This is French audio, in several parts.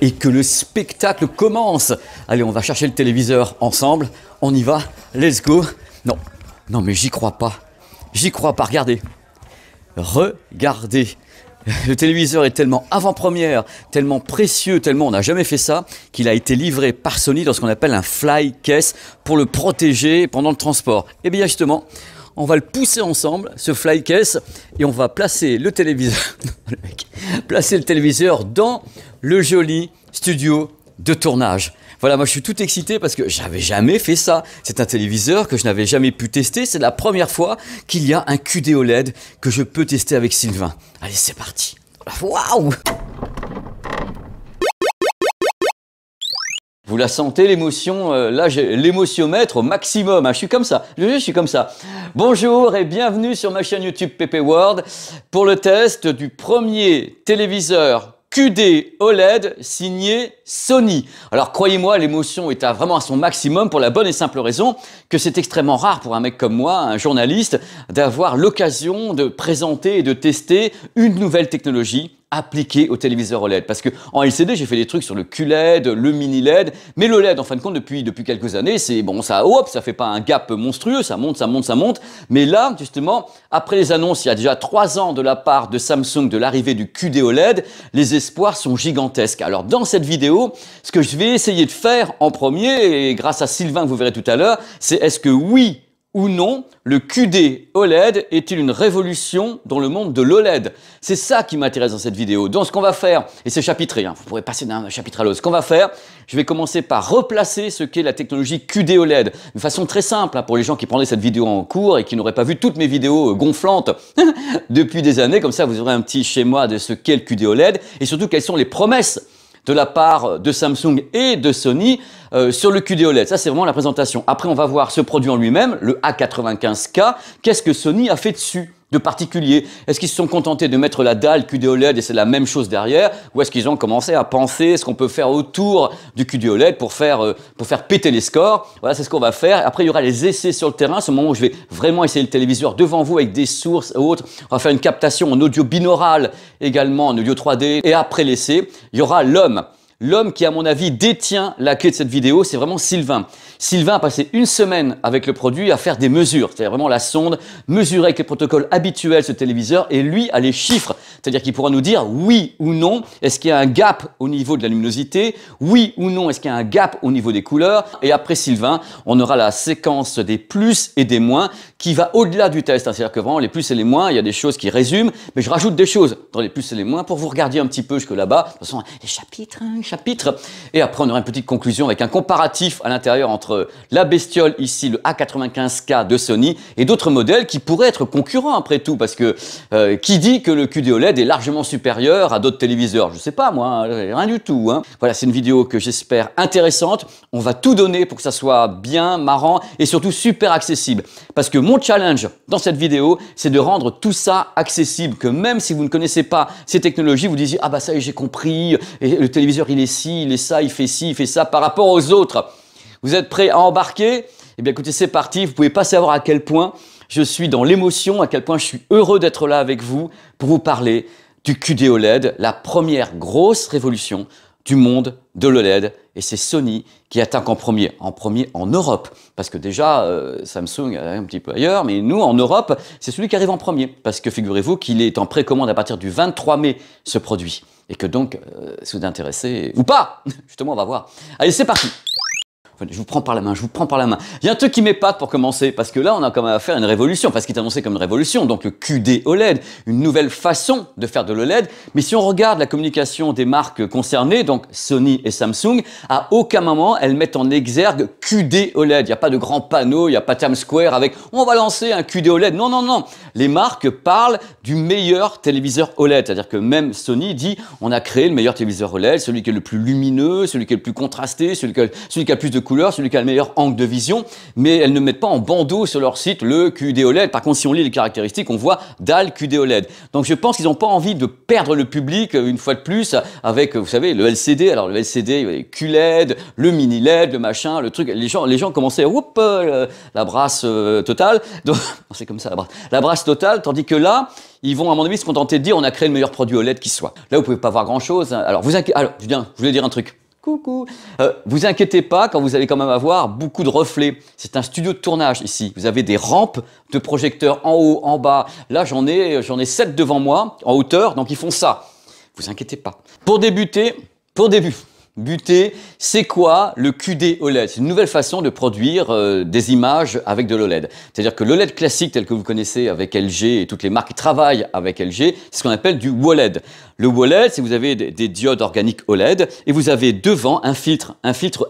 et que le spectacle commence. Allez, on va chercher le téléviseur ensemble. On y va, let's go. Non, non mais j'y crois pas. J'y crois pas, regardez. Regardez. Le téléviseur est tellement avant-première, tellement précieux, tellement on n'a jamais fait ça, qu'il a été livré par Sony dans ce qu'on appelle un fly case pour le protéger pendant le transport. Et bien justement, on va le pousser ensemble, ce fly case, et on va placer le téléviseur, dans le joli studio de tournage. Voilà, moi je suis tout excité parce que j'avais jamais fait ça. C'est un téléviseur que je n'avais jamais pu tester. C'est la première fois qu'il y a un QD OLED que je peux tester avec Sylvain. Allez, c'est parti. Waouh! Vous la sentez l'émotion? Là, j'ai l'émotiomètre au maximum. Je suis comme ça. Je suis comme ça. Bonjour et bienvenue sur ma chaîne YouTube PP World pour le test du premier téléviseur QD OLED signé Sony. Alors croyez-moi, l'émotion est vraiment à son maximum pour la bonne et simple raison que c'est extrêmement rare pour un mec comme moi, un journaliste, d'avoir l'occasion de présenter et de tester une nouvelle technologie appliquée au téléviseur OLED. Parce que en LCD, j'ai fait des trucs sur le QLED, le mini LED, mais l'OLED, en fin de compte, depuis quelques années, c'est bon, ça fait pas un gap monstrueux, ça monte. Mais là, justement, après les annonces, il y a déjà 3 ans de la part de Samsung de l'arrivée du QD OLED, les espoirs sont gigantesques. Alors dans cette vidéo, ce que je vais essayer de faire en premier, et grâce à Sylvain que vous verrez tout à l'heure, c'est est-ce que oui ou non, le QD OLED est-il une révolution dans le monde de l'OLED? C'est ça qui m'intéresse dans cette vidéo. Donc ce qu'on va faire, et c'est chapitré, vous pourrez passer d'un chapitre à l'autre, ce qu'on va faire, je vais commencer par replacer ce qu'est la technologie QD OLED, de façon très simple, pour les gens qui prendraient cette vidéo en cours et qui n'auraient pas vu toutes mes vidéos gonflantes depuis des années, comme ça vous aurez un petit schéma de ce qu'est le QD OLED, et surtout quelles sont les promesses de la part de Samsung et de Sony sur le QD OLED. Ça, c'est vraiment la présentation. Après, on va voir ce produit en lui-même, le A95K. Qu'est-ce que Sony a fait dessus de particulier? Est-ce qu'ils se sont contentés de mettre la dalle QD OLED et c'est la même chose derrière? Ou est-ce qu'ils ont commencé à penser ce qu'on peut faire autour du QD OLED pour faire péter les scores? Voilà, c'est ce qu'on va faire. Après, il y aura les essais sur le terrain. C'est le moment où je vais vraiment essayer le téléviseur devant vous avec des sources et autres. On va faire une captation en audio binaural, également en audio 3D. Et après l'essai, il y aura l'homme. L'homme qui, à mon avis, détient la clé de cette vidéo, c'est vraiment Sylvain. Sylvain a passé une semaine avec le produit à faire des mesures, c'est-à-dire vraiment la sonde, mesurer avec les protocoles habituels ce téléviseur, et lui a les chiffres, c'est-à-dire qu'il pourra nous dire oui ou non, est-ce qu'il y a un gap au niveau de la luminosité, oui ou non, est-ce qu'il y a un gap au niveau des couleurs, et après Sylvain, on aura la séquence des plus et des moins qui va au-delà du test, c'est-à-dire que vraiment les plus et les moins, il y a des choses qui résument, mais je rajoute des choses dans les plus et les moins pour vous regarder un petit peu jusque là-bas, de toute façon, les chapitres, et après on aura une petite conclusion avec un comparatif à l'intérieur entre la bestiole ici, le A95K de Sony, et d'autres modèles qui pourraient être concurrents après tout, parce que qui dit que le QD OLED est largement supérieur à d'autres téléviseurs? Je sais pas moi, rien du tout. Voilà, c'est une vidéo que j'espère intéressante. On va tout donner pour que ça soit bien, marrant et surtout super accessible. Parce que mon challenge dans cette vidéo, c'est de rendre tout ça accessible, que même si vous ne connaissez pas ces technologies, vous disiez « Ah bah ça y est, j'ai compris, et le téléviseur il est ci, il est ça, il fait ci, il fait ça » par rapport aux autres. Vous êtes prêts à embarquer? Eh bien écoutez, c'est parti. Vous ne pouvez pas savoir à quel point je suis dans l'émotion, à quel point je suis heureux d'être là avec vous pour vous parler du QD OLED, la première grosse révolution du monde de l'OLED. Et c'est Sony qui attaque en premier en Europe. Parce que déjà, Samsung est un petit peu ailleurs, mais nous, en Europe, c'est celui qui arrive en premier. Parce que figurez-vous qu'il est en précommande à partir du 23 mai, ce produit. Et que donc, si vous êtes intéressé, ou pas, justement, on va voir. Allez, c'est parti! Je vous prends par la main, Il y a un truc qui m'épate pour commencer, parce que là, on a quand même à faire une révolution, parce qu'il est annoncé comme une révolution, donc le QD OLED, une nouvelle façon de faire de l'OLED. Mais si on regarde la communication des marques concernées, donc Sony et Samsung, à aucun moment, elles mettent en exergue QD OLED. Il n'y a pas de grand panneau, il n'y a pas Times Square avec « on va lancer un QD OLED ». Non, non, non. Les marques parlent du meilleur téléviseur OLED, c'est-à-dire que même Sony dit « on a créé le meilleur téléviseur OLED, celui qui est le plus lumineux, celui qui est le plus contrasté, celui qui a le plus de couleurs ». couleur, celui qui a le meilleur angle de vision, mais elles ne mettent pas en bandeau sur leur site le QD OLED. Par contre, si on lit les caractéristiques, on voit dalle QD OLED. Donc je pense qu'ils n'ont pas envie de perdre le public une fois de plus avec, vous savez, le LCD. Alors le LCD, il y a les QLED, le mini LED, le machin, le truc. Les gens commençaient, la brasse totale. Donc c'est comme ça, la brasse totale, tandis que là, ils vont, à mon avis, se contenter de dire on a créé le meilleur produit OLED qui soit. Là, vous pouvez pas voir grand-chose. Alors, je voulais dire un truc. Coucou. Vous inquiétez pas quand vous allez quand même avoir beaucoup de reflets. C'est un studio de tournage ici. Vous avez des rampes de projecteurs en haut, en bas. Là, j'en ai 7 devant moi, en hauteur, donc ils font ça. Vous inquiétez pas. Pour débuter, c'est quoi le QD OLED? C'est une nouvelle façon de produire des images avec de l'OLED. C'est-à-dire que l'OLED classique tel que vous connaissez avec LG et toutes les marques qui travaillent avec LG, c'est ce qu'on appelle du WOLED. Le WOLED, c'est que vous avez des diodes organiques OLED et vous avez devant un filtre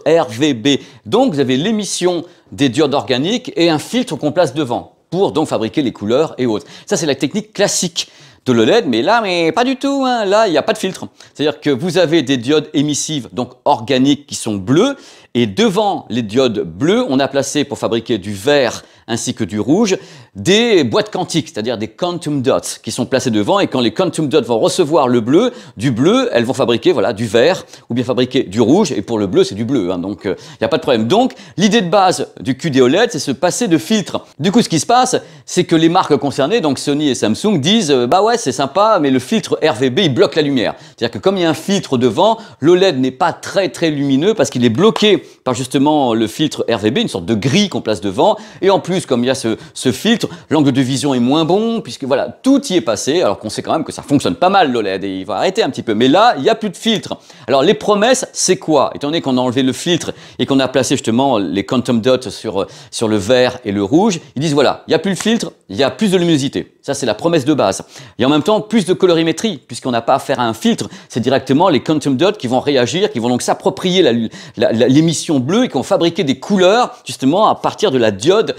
RVB. Donc vous avez l'émission des diodes organiques et un filtre qu'on place devant pour donc fabriquer les couleurs et autres. Ça, c'est la technique classique de l'OLED, mais là, pas du tout, hein. Là, il n'y a pas de filtre. C'est-à-dire que vous avez des diodes émissives, donc organiques, qui sont bleues, et devant les diodes bleues, on a placé, pour fabriquer du vert ainsi que du rouge, des boîtes quantiques, c'est-à-dire des quantum dots, qui sont placées devant, et quand les quantum dots vont recevoir le bleu, du bleu, elles vont fabriquer, voilà, du vert, ou bien fabriquer du rouge, et pour le bleu, c'est du bleu, hein, donc il n'y a pas de problème. Donc, l'idée de base du QD OLED, c'est se passer de filtres. Du coup, ce qui se passe, c'est que les marques concernées, donc Sony et Samsung, disent, bah ouais, c'est sympa, mais le filtre RVB, il bloque la lumière. C'est-à-dire que comme il y a un filtre devant, l'OLED n'est pas très lumineux, parce qu'il est bloqué par justement le filtre RVB, une sorte de grille qu'on place devant, et en plus, comme il y a ce filtre, l'angle de vision est moins bon, puisque voilà, tout y est passé, alors qu'on sait quand même que ça fonctionne pas mal l'OLED, et il va arrêter un petit peu. Mais là, il n'y a plus de filtre. Alors les promesses, c'est quoi? Étant donné qu'on a enlevé le filtre et qu'on a placé justement les quantum dots sur le vert et le rouge, ils disent voilà, il n'y a plus le filtre, il y a plus de luminosité. Ça, c'est la promesse de base. Et en même temps, plus de colorimétrie, puisqu'on n'a pas affaire à un filtre, c'est directement les quantum dots qui vont réagir, qui vont donc s'approprier l'émission bleue et qui vont fabriquer des couleurs, justement, à partir de la diode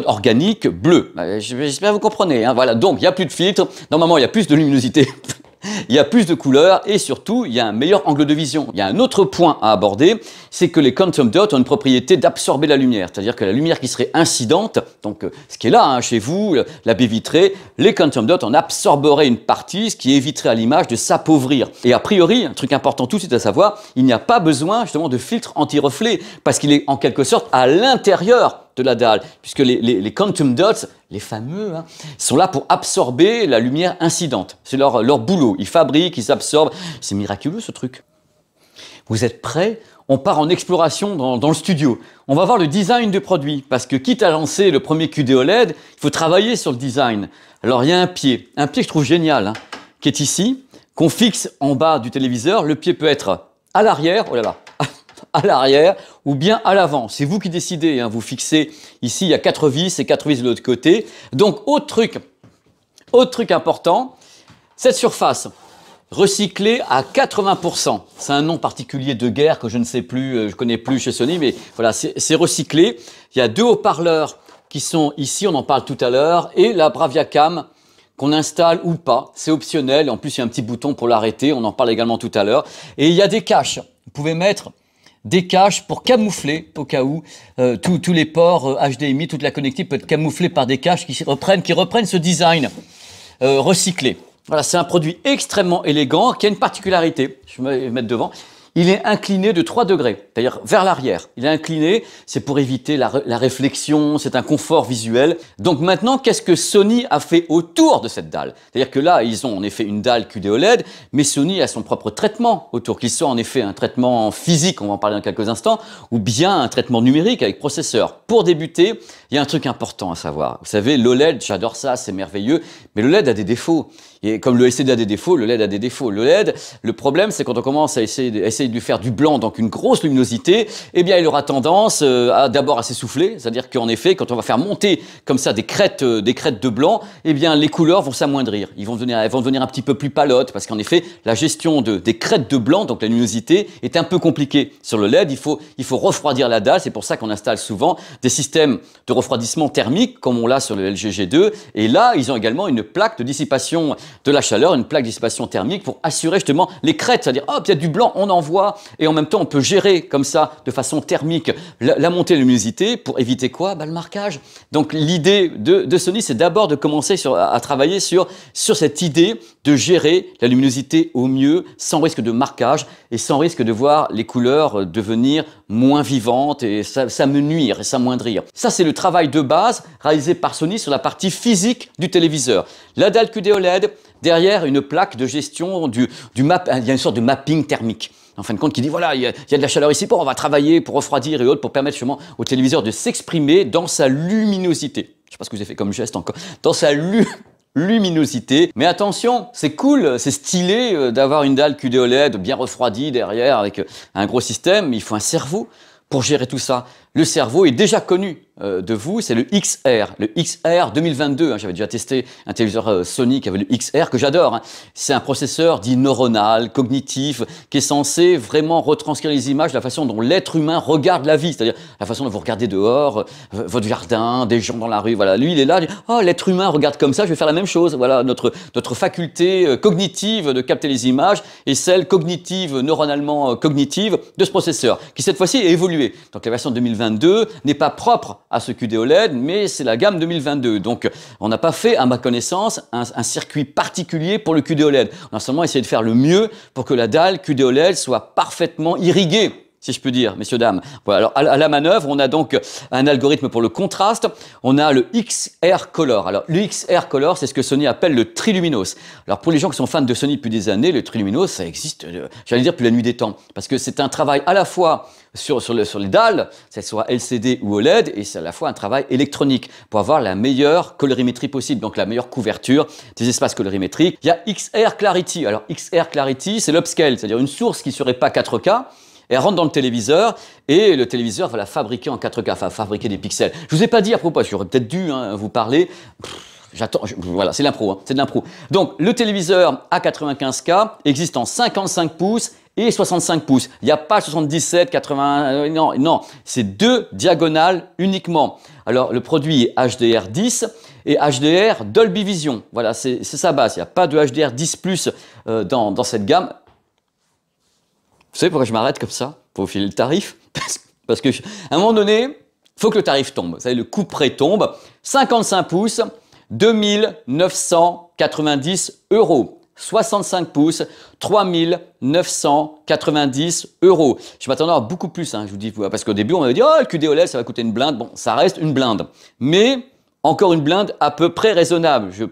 organique bleue. J'espère que vous comprenez, hein. Voilà, donc il n'y a plus de filtre, normalement il y a plus de luminosité. Il y a plus de couleurs et surtout, il y a un meilleur angle de vision. Il y a un autre point à aborder, c'est que les quantum dots ont une propriété d'absorber la lumière. C'est-à-dire que la lumière qui serait incidente, donc ce qui est là, hein, chez vous, la baie vitrée, les quantum dots en absorberaient une partie, ce qui éviterait à l'image de s'appauvrir. Et a priori, un truc important tout de suite à savoir, il n'y a pas besoin justement de filtre anti-reflet, parce qu'il est en quelque sorte à l'intérieur de la dalle, puisque les quantum dots, les fameux, hein, sont là pour absorber la lumière incidente. C'est leur boulot. Ils fabriquent, ils absorbent. C'est miraculeux ce truc. Vous êtes prêts? On part en exploration dans le studio. On va voir le design du produit, parce que quitte à lancer le premier QD OLED, il faut travailler sur le design. Alors il y a un pied que je trouve génial, hein, qui est ici, qu'on fixe en bas du téléviseur. Le pied peut être à l'arrière, oh là là, à l'arrière ou bien à l'avant. C'est vous qui décidez, hein. Vous fixez ici, il y a 4 vis et 4 vis de l'autre côté. Donc, autre truc important, cette surface recyclée à 80%. C'est un nom particulier de guerre que je ne sais plus, je connais plus chez Sony, mais voilà, c'est recyclé. Il y a 2 haut-parleurs qui sont ici, on en parle tout à l'heure, et la Bravia-Cam qu'on installe ou pas, c'est optionnel. En plus, il y a un petit bouton pour l'arrêter, on en parle également tout à l'heure. Et il y a des caches. Vous pouvez mettre des caches pour camoufler, au cas où, tous les ports HDMI, toute la connectique peut être camouflée par des caches qui reprennent ce design recyclé. Voilà, c'est un produit extrêmement élégant qui a une particularité. Je vais me mettre devant. Il est incliné de 3 degrés, c'est-à-dire vers l'arrière. Il est incliné, c'est pour éviter la réflexion, c'est un confort visuel. Donc maintenant, qu'est-ce que Sony a fait autour de cette dalle? C'est-à-dire que là, ils ont en effet une dalle QD OLED, mais Sony a son propre traitement autour, qu'il soit en effet un traitement physique, on va en parler dans quelques instants, ou bien un traitement numérique avec processeur. Pour débuter, il y a un truc important à savoir. Vous savez, l'OLED, j'adore ça, c'est merveilleux, mais l'OLED a des défauts. Et comme le LCD a des défauts, le LED a des défauts. Le LED, le problème, c'est quand on commence à essayer de lui faire du blanc, donc une grosse luminosité, eh bien, il aura tendance d'abord à s'essouffler. C'est-à-dire qu'en effet, quand on va faire monter comme ça des crêtes de blanc, eh bien, les couleurs vont s'amoindrir. Elles vont devenir un petit peu plus palotes, parce qu'en effet, la gestion des crêtes de blanc, donc la luminosité, est un peu compliquée. Sur le LED, il faut refroidir la dalle. C'est pour ça qu'on installe souvent des systèmes de refroidissement thermique, comme on l'a sur le LG G2. Et là, ils ont également une plaque de dissipation de la chaleur, une plaque de dissipation thermique pour assurer justement les crêtes, c'est-à-dire hop, il y a du blanc, on envoie froid et en même temps on peut gérer comme ça de façon thermique la montée de luminosité pour éviter quoi? Le marquage. Donc l'idée de Sony, c'est d'abord de commencer à travailler sur cette idée de gérer la luminosité au mieux sans risque de marquage et sans risque de voir les couleurs devenir moins vivantes et s'amenuire et s'amoindrir. Ça, c'est le travail de base réalisé par Sony sur la partie physique du téléviseur. La dalle QD OLED, derrière une plaque de gestion il y a une sorte de mapping thermique. En fin de compte, qui dit voilà, il y a de la chaleur ici, on va travailler pour refroidir et autres, pour permettre justement au téléviseur de s'exprimer dans sa luminosité. Je ne sais pas ce que vous avez fait comme geste encore. Dans sa luminosité. Mais attention, c'est cool, c'est stylé d'avoir une dalle QD OLED bien refroidie derrière avec un gros système, mais il faut un cerveau pour gérer tout ça. Le cerveau est déjà connu de vous, c'est le XR 2022. J'avais déjà testé un téléviseur Sony qui avait le XR que j'adore. C'est un processeur dit neuronal, cognitif, qui est censé vraiment retranscrire les images de la façon dont l'être humain regarde la vie, c'est-à-dire la façon dont vous regardez dehors, votre jardin, des gens dans la rue. Voilà, lui il est là, il dit, oh l'être humain regarde comme ça, je vais faire la même chose. Voilà, notre faculté cognitive de capter les images et celle cognitive, neuronalement cognitive de ce processeur, qui cette fois-ci est évolué. Donc la version 2022 n'est pas propre à ce QD OLED, mais c'est la gamme 2022. Donc, on n'a pas fait, à ma connaissance, un circuit particulier pour le QD OLED. On a seulement essayé de faire le mieux pour que la dalle QD OLED soit parfaitement irriguée, si je peux dire, messieurs, dames. Voilà, alors à la manœuvre, on a donc un algorithme pour le contraste. On a le XR Color. Alors, le XR Color, c'est ce que Sony appelle le Triluminos. Alors, pour les gens qui sont fans de Sony depuis des années, le Triluminos, ça existe, j'allais dire, depuis la nuit des temps. Parce que c'est un travail à la fois sur les dalles, que ce soit LCD ou OLED, et c'est à la fois un travail électronique pour avoir la meilleure colorimétrie possible, donc la meilleure couverture des espaces colorimétriques. Il y a XR Clarity. Alors, XR Clarity, c'est l'upscale, c'est-à-dire une source qui ne serait pas 4K, elle rentre dans le téléviseur et le téléviseur va la fabriquer en 4K, enfin fabriquer des pixels. Je vous ai pas dit à propos, j'aurais peut-être dû vous parler. J'attends, voilà, c'est l'impro, c'est de l'impro. Donc le téléviseur à 95K existe en 55 pouces et 65 pouces. Il n'y a pas 77, 80, non, c'est deux diagonales uniquement. Alors le produit est HDR10 et HDR Dolby Vision. Voilà, c'est sa base. Il n'y a pas de HDR10+ dans cette gamme. Vous savez pourquoi je m'arrête comme ça pour vous filer le tarif? Parce que à un moment donné, il faut que le tarif tombe. Vous savez, le coup près tombe. 55 pouces, 2990 €. 65 pouces, 3990 €. Je m'attendais à beaucoup plus, je vous dis, parce qu'au début, on m'avait dit, oh, le QD OLED, ça va coûter une blinde. Bon, ça reste une blinde. Mais encore une blinde à peu près raisonnable. Je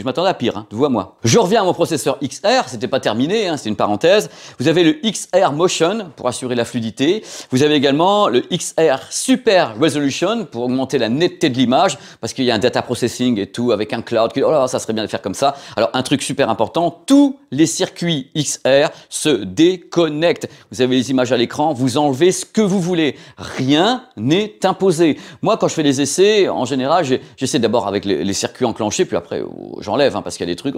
m'attendais à pire, de vous à moi. Je reviens à mon processeur XR, c'était pas terminé, c'est une parenthèse. Vous avez le XR Motion pour assurer la fluidité. Vous avez également le XR Super Resolution pour augmenter la netteté de l'image, parce qu'il y a un data processing et tout avec un cloud. Oh là, ça serait bien de faire comme ça. Alors un truc super important, tous les circuits XR se déconnectent. Vous avez les images à l'écran, vous enlevez ce que vous voulez. Rien n'est imposé. Moi, quand je fais les essais, en général, j'essaie d'abord avec les circuits enclenchés, puis après j'enlève parce qu'il y a des trucs.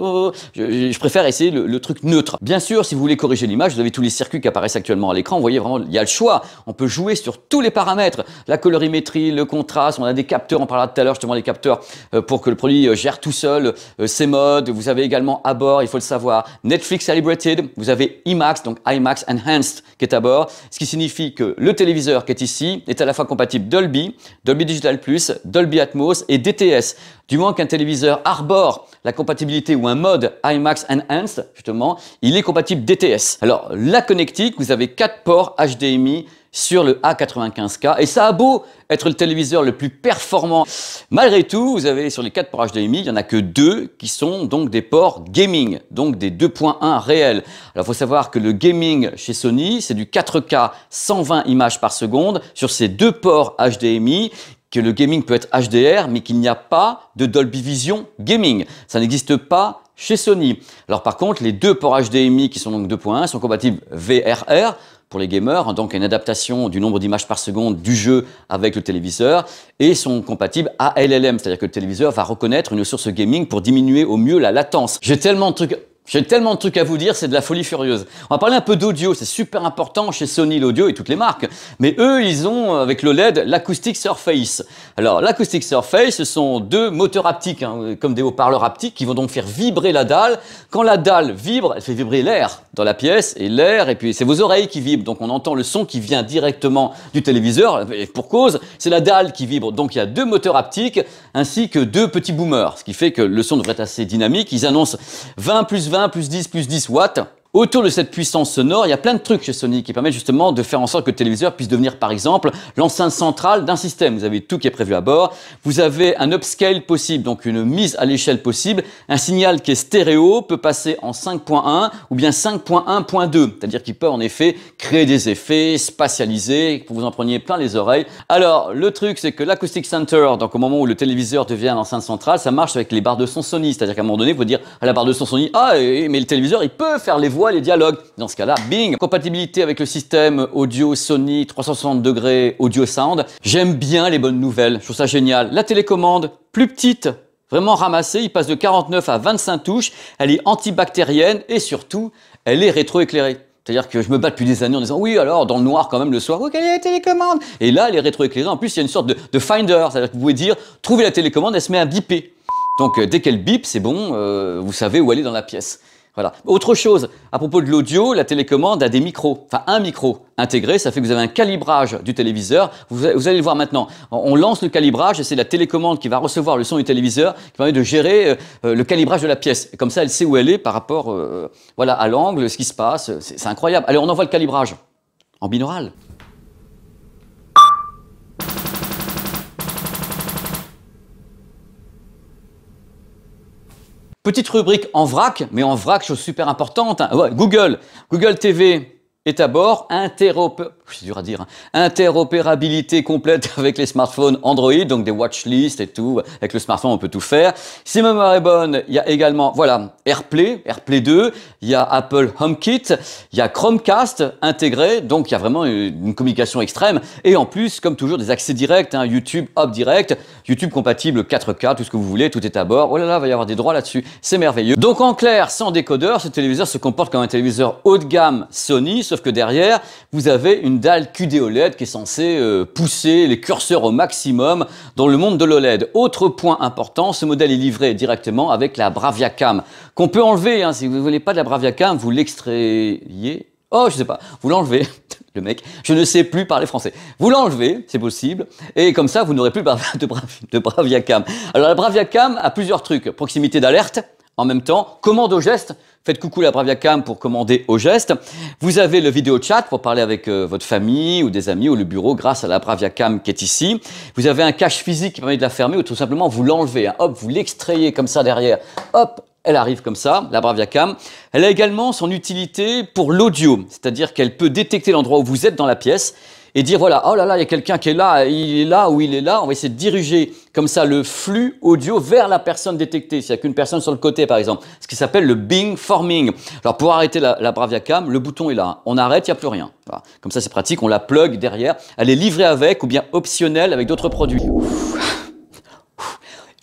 Je préfère essayer le truc neutre. Bien sûr, si vous voulez corriger l'image, vous avez tous les circuits qui apparaissent actuellement à l'écran. Vous voyez vraiment, il y a le choix. On peut jouer sur tous les paramètres, la colorimétrie, le contraste. On a des capteurs, on parlera tout à l'heure justement des capteurs pour que le produit gère tout seul ses modes. Vous avez également à bord, il faut le savoir, Netflix Calibrated. Vous avez IMAX, donc IMAX Enhanced qui est à bord, ce qui signifie que le téléviseur qui est ici est à la fois compatible Dolby, Dolby Digital Plus, Dolby Atmos et DTS. Du moment qu'un téléviseur arbore la compatibilité ou un mode IMAX Enhanced, justement, il est compatible DTS. Alors, la connectique, vous avez 4 ports HDMI sur le A95K et ça a beau être le téléviseur le plus performant. Malgré tout, vous avez sur les 4 ports HDMI, il n'y en a que 2 qui sont donc des ports gaming, donc des 2.1 réels. Alors, il faut savoir que le gaming chez Sony, c'est du 4K 120 images par seconde sur ces 2 ports HDMI, que le gaming peut être HDR, mais qu'il n'y a pas de Dolby Vision Gaming. Ça n'existe pas chez Sony. Alors par contre, les 2 ports HDMI qui sont donc 2.1 sont compatibles VRR pour les gamers, donc une adaptation du nombre d'images par seconde du jeu avec le téléviseur, et sont compatibles ALLM, c'est-à-dire que le téléviseur va reconnaître une source gaming pour diminuer au mieux la latence. J'ai tellement de trucs... J'ai tellement de trucs à vous dire, c'est de la folie furieuse. On va parler un peu d'audio, c'est super important chez Sony l'audio et toutes les marques. Mais eux, ils ont avec l'OLED l'Acoustic Surface. Alors l'Acoustic Surface, ce sont deux moteurs haptiques, hein, comme des haut-parleurs haptiques, qui vont donc faire vibrer la dalle. Quand la dalle vibre, elle fait vibrer l'air dans la pièce et l'air, et puis c'est vos oreilles qui vibrent. Donc on entend le son qui vient directement du téléviseur. Et pour cause, c'est la dalle qui vibre. Donc il y a deux moteurs haptiques ainsi que deux petits boomers, ce qui fait que le son devrait être assez dynamique. Ils annoncent 20 plus 20 plus 10 plus 10 watts. Autour de cette puissance sonore, il y a plein de trucs chez Sony qui permettent justement de faire en sorte que le téléviseur puisse devenir par exemple l'enceinte centrale d'un système. Vous avez tout qui est prévu à bord. Vous avez un upscale possible, donc une mise à l'échelle possible. Un signal qui est stéréo peut passer en 5.1 ou bien 5.1.2, c'est-à-dire qu'il peut en effet créer des effets spatialisés pour que vous en preniez plein les oreilles. Alors le truc c'est que l'Acoustic Center, donc au moment où le téléviseur devient l'enceinte centrale, ça marche avec les barres de son Sony, c'est-à-dire qu'à un moment donné, vous pouvez dire à la barre de son Sony, ah mais le téléviseur il peut faire les voix, les dialogues. Dans ce cas-là, bing! Compatibilité avec le système audio Sony 360 degrés audio sound. J'aime bien les bonnes nouvelles, je trouve ça génial. La télécommande, plus petite, vraiment ramassée, il passe de 49 à 25 touches, elle est antibactérienne et surtout, elle est rétroéclairée. C'est-à-dire que je me bats depuis des années en disant oui alors dans le noir quand même le soir, oh, quelle est la télécommande? Et là elle est rétroéclairée, en plus il y a une sorte de finder, c'est-à-dire que vous pouvez dire trouvez la télécommande, elle se met à biper. Donc dès qu'elle bip, c'est bon, vous savez où elle est dans la pièce. Voilà. Autre chose, à propos de l'audio, la télécommande a des micros, enfin un micro intégré, ça fait que vous avez un calibrage du téléviseur. Vous allez le voir maintenant. On lance le calibrage et c'est la télécommande qui va recevoir le son du téléviseur qui permet de gérer le calibrage de la pièce. Et comme ça, elle sait où elle est par rapport voilà, à l'angle, ce qui se passe. C'est incroyable. Allez, on envoie le calibrage en binaural. Petite rubrique en vrac, mais en vrac, chose super importante. Hein. Ouais, Google TV est à bord, c'est dur à dire, hein. Interopérabilité complète avec les smartphones Android, donc des watchlists et tout. Avec le smartphone, on peut tout faire. Si ma mémoire est bonne, il y a également, voilà, AirPlay 2, il y a Apple HomeKit, il y a Chromecast intégré, donc il y a vraiment une communication extrême. Et en plus, comme toujours, des accès directs, hein, YouTube, hop direct, YouTube compatible 4K, tout ce que vous voulez, tout est à bord. Oh là là, il va y avoir des droits là-dessus, c'est merveilleux. Donc en clair, sans décodeur, ce téléviseur se comporte comme un téléviseur haut de gamme Sony, sauf que derrière, vous avez une dalle QD-OLED qui est censée pousser les curseurs au maximum dans le monde de l'OLED. Autre point important, ce modèle est livré directement avec la Bravia Cam, qu'on peut enlever, hein, si vous ne voulez pas de la Bravia Cam, vous l'extrayez. Oh, je sais pas, vous l'enlevez, le mec, je ne sais plus parler français. Vous l'enlevez, c'est possible, et comme ça, vous n'aurez plus de Bravia Cam. Alors la Bravia Cam a plusieurs trucs, proximité d'alerte, en même temps, commande au geste. Faites coucou la Bravia Cam pour commander au geste. Vous avez le vidéo chat pour parler avec votre famille ou des amis ou le bureau grâce à la Bravia Cam qui est ici. Vous avez un cache physique qui permet de la fermer ou tout simplement vous l'enlevez. Hein. Hop, vous l'extrayez comme ça derrière. Hop, elle arrive comme ça, la Bravia Cam. Elle a également son utilité pour l'audio, c'est-à-dire qu'elle peut détecter l'endroit où vous êtes dans la pièce et dire voilà, oh là là, il y a quelqu'un qui est là, il est là ou il est là. On va essayer de diriger comme ça le flux audio vers la personne détectée. S'il n'y a qu'une personne sur le côté, par exemple, ce qui s'appelle le beam forming. Alors pour arrêter la Bravia Cam, le bouton est là. On arrête, il n'y a plus rien. Voilà. Comme ça, c'est pratique. On la plug derrière. Elle est livrée avec ou bien optionnelle avec d'autres produits.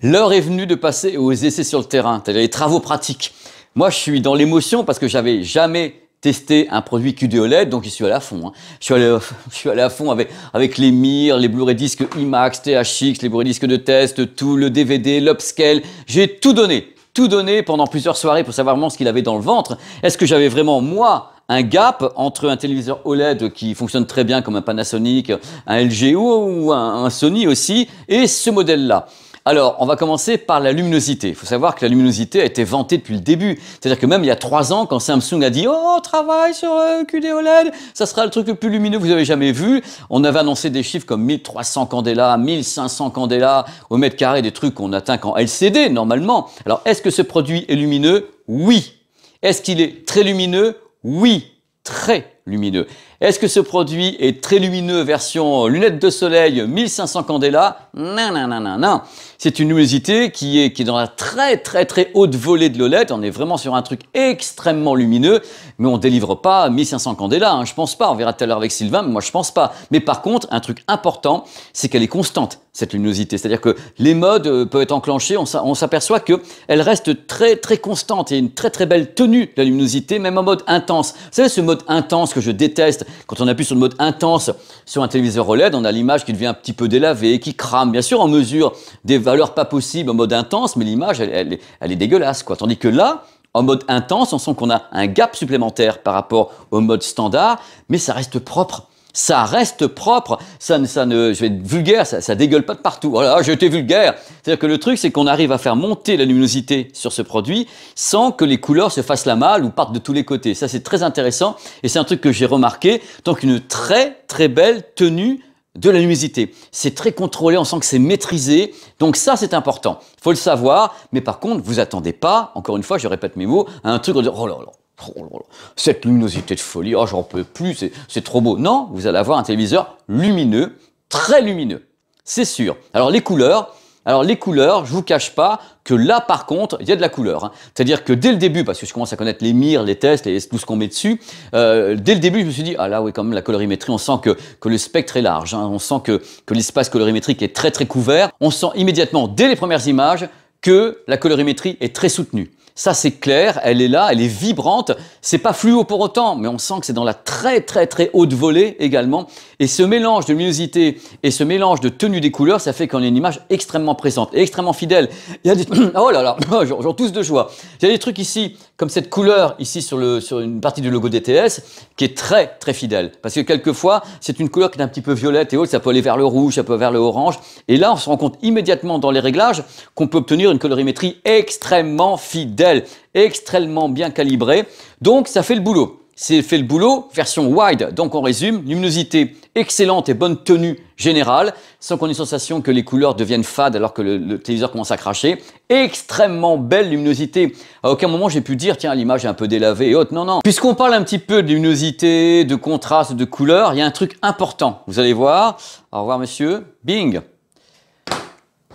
L'heure est venue de passer aux essais sur le terrain, c'est-à-dire les travaux pratiques. Moi, je suis dans l'émotion parce que j'avais jamais testé un produit QD-OLED, donc j'y suis allé à fond. Hein. Je suis allé à fond avec les mires, les Blu-ray disques IMAX, THX, les Blu-ray disques de test, tout, le DVD, l'upscale. J'ai tout donné pendant plusieurs soirées pour savoir vraiment ce qu'il avait dans le ventre. Est-ce que j'avais vraiment, moi, un gap entre un téléviseur OLED qui fonctionne très bien comme un Panasonic, un LG ou un Sony aussi, et ce modèle-là? Alors, on va commencer par la luminosité. Il faut savoir que la luminosité a été vantée depuis le début. C'est-à-dire que même il y a 3 ans, quand Samsung a dit « Oh, on travaille sur QD-OLED, ça sera le truc le plus lumineux que vous avez jamais vu », on avait annoncé des chiffres comme 1300 candela, 1500 candela au mètre carré, des trucs qu'on atteint qu'en LCD, normalement. Alors, est-ce que ce produit est lumineux? Oui. Est-ce qu'il est très lumineux? Oui. Très lumineux. Est-ce que ce produit est très lumineux version lunettes de soleil 1500 candela? Non, non, non, non, non. C'est une luminosité qui est dans la très haute volée de l'OLED. On est vraiment sur un truc extrêmement lumineux, mais on délivre pas 1500 candela, hein, je pense pas. On verra tout à l'heure avec Sylvain, mais moi je pense pas. Mais par contre, un truc important, c'est qu'elle est constante, cette luminosité. C'est-à-dire que les modes peuvent être enclenchés, on s'aperçoit qu'elle reste très constante. Il y a une très belle tenue de la luminosité, même en mode intense. Vous savez, ce mode intense que je déteste, quand on appuie sur le mode intense sur un téléviseur OLED, on a l'image qui devient un petit peu délavée, qui crame. Bien sûr, on mesure des valeurs pas possibles en mode intense, mais l'image, elle est dégueulasse, quoi. Tandis que là, en mode intense, on sent qu'on a un gap supplémentaire par rapport au mode standard, mais ça reste propre. Ça reste propre, je vais être vulgaire, ça dégueule pas de partout. Voilà, j'ai été vulgaire. C'est-à-dire que le truc, c'est qu'on arrive à faire monter la luminosité sur ce produit sans que les couleurs se fassent la malle ou partent de tous les côtés. Ça, c'est très intéressant et c'est un truc que j'ai remarqué. Donc, une très belle tenue de la luminosité. C'est très contrôlé, on sent que c'est maîtrisé. Donc ça, c'est important. Il faut le savoir. Mais par contre, vous attendez pas, encore une fois, je répète mes mots, à un truc, on dit, oh là là. Oh là là, cette luminosité de folie, oh j'en peux plus, c'est trop beau. Non, vous allez avoir un téléviseur lumineux, très lumineux, c'est sûr. Alors les couleurs, je vous cache pas que là par contre, il y a de la couleur. Hein. C'est-à-dire que dès le début, parce que je commence à connaître les mires, les tests, tout ce qu'on met dessus, dès le début je me suis dit, ah là oui quand même la colorimétrie, on sent que le spectre est large, hein. On sent que l'espace colorimétrique est très couvert. On sent immédiatement, dès les premières images, que la colorimétrie est très soutenue. Ça, c'est clair, elle est là, elle est vibrante. C'est pas fluo pour autant, mais on sent que c'est dans la très haute volée également. Et ce mélange de luminosité et ce mélange de tenue des couleurs, ça fait qu'on a une image extrêmement présente et extrêmement fidèle. Il y a des... Oh là là, j'en tousse de joie. Il y a des trucs ici, comme cette couleur ici sur une partie du logo DTS, qui est très fidèle. Parce que quelquefois, c'est une couleur qui est un petit peu violette et autre, ça peut aller vers le rouge, ça peut aller vers le orange. Et là, on se rend compte immédiatement dans les réglages qu'on peut obtenir une colorimétrie extrêmement fidèle, extrêmement bien calibrée. Donc, ça fait le boulot. C'est fait le boulot, version wide. Donc, on résume, luminosité excellente et bonne tenue générale, sans qu'on ait sensation que les couleurs deviennent fades alors que le téléviseur commence à cracher. Extrêmement belle luminosité. À aucun moment, j'ai pu dire, tiens, l'image est un peu délavée et autres. Non, non. Puisqu'on parle un petit peu de luminosité, de contraste, de couleur, il y a un truc important. Vous allez voir. Au revoir, monsieur. Bing.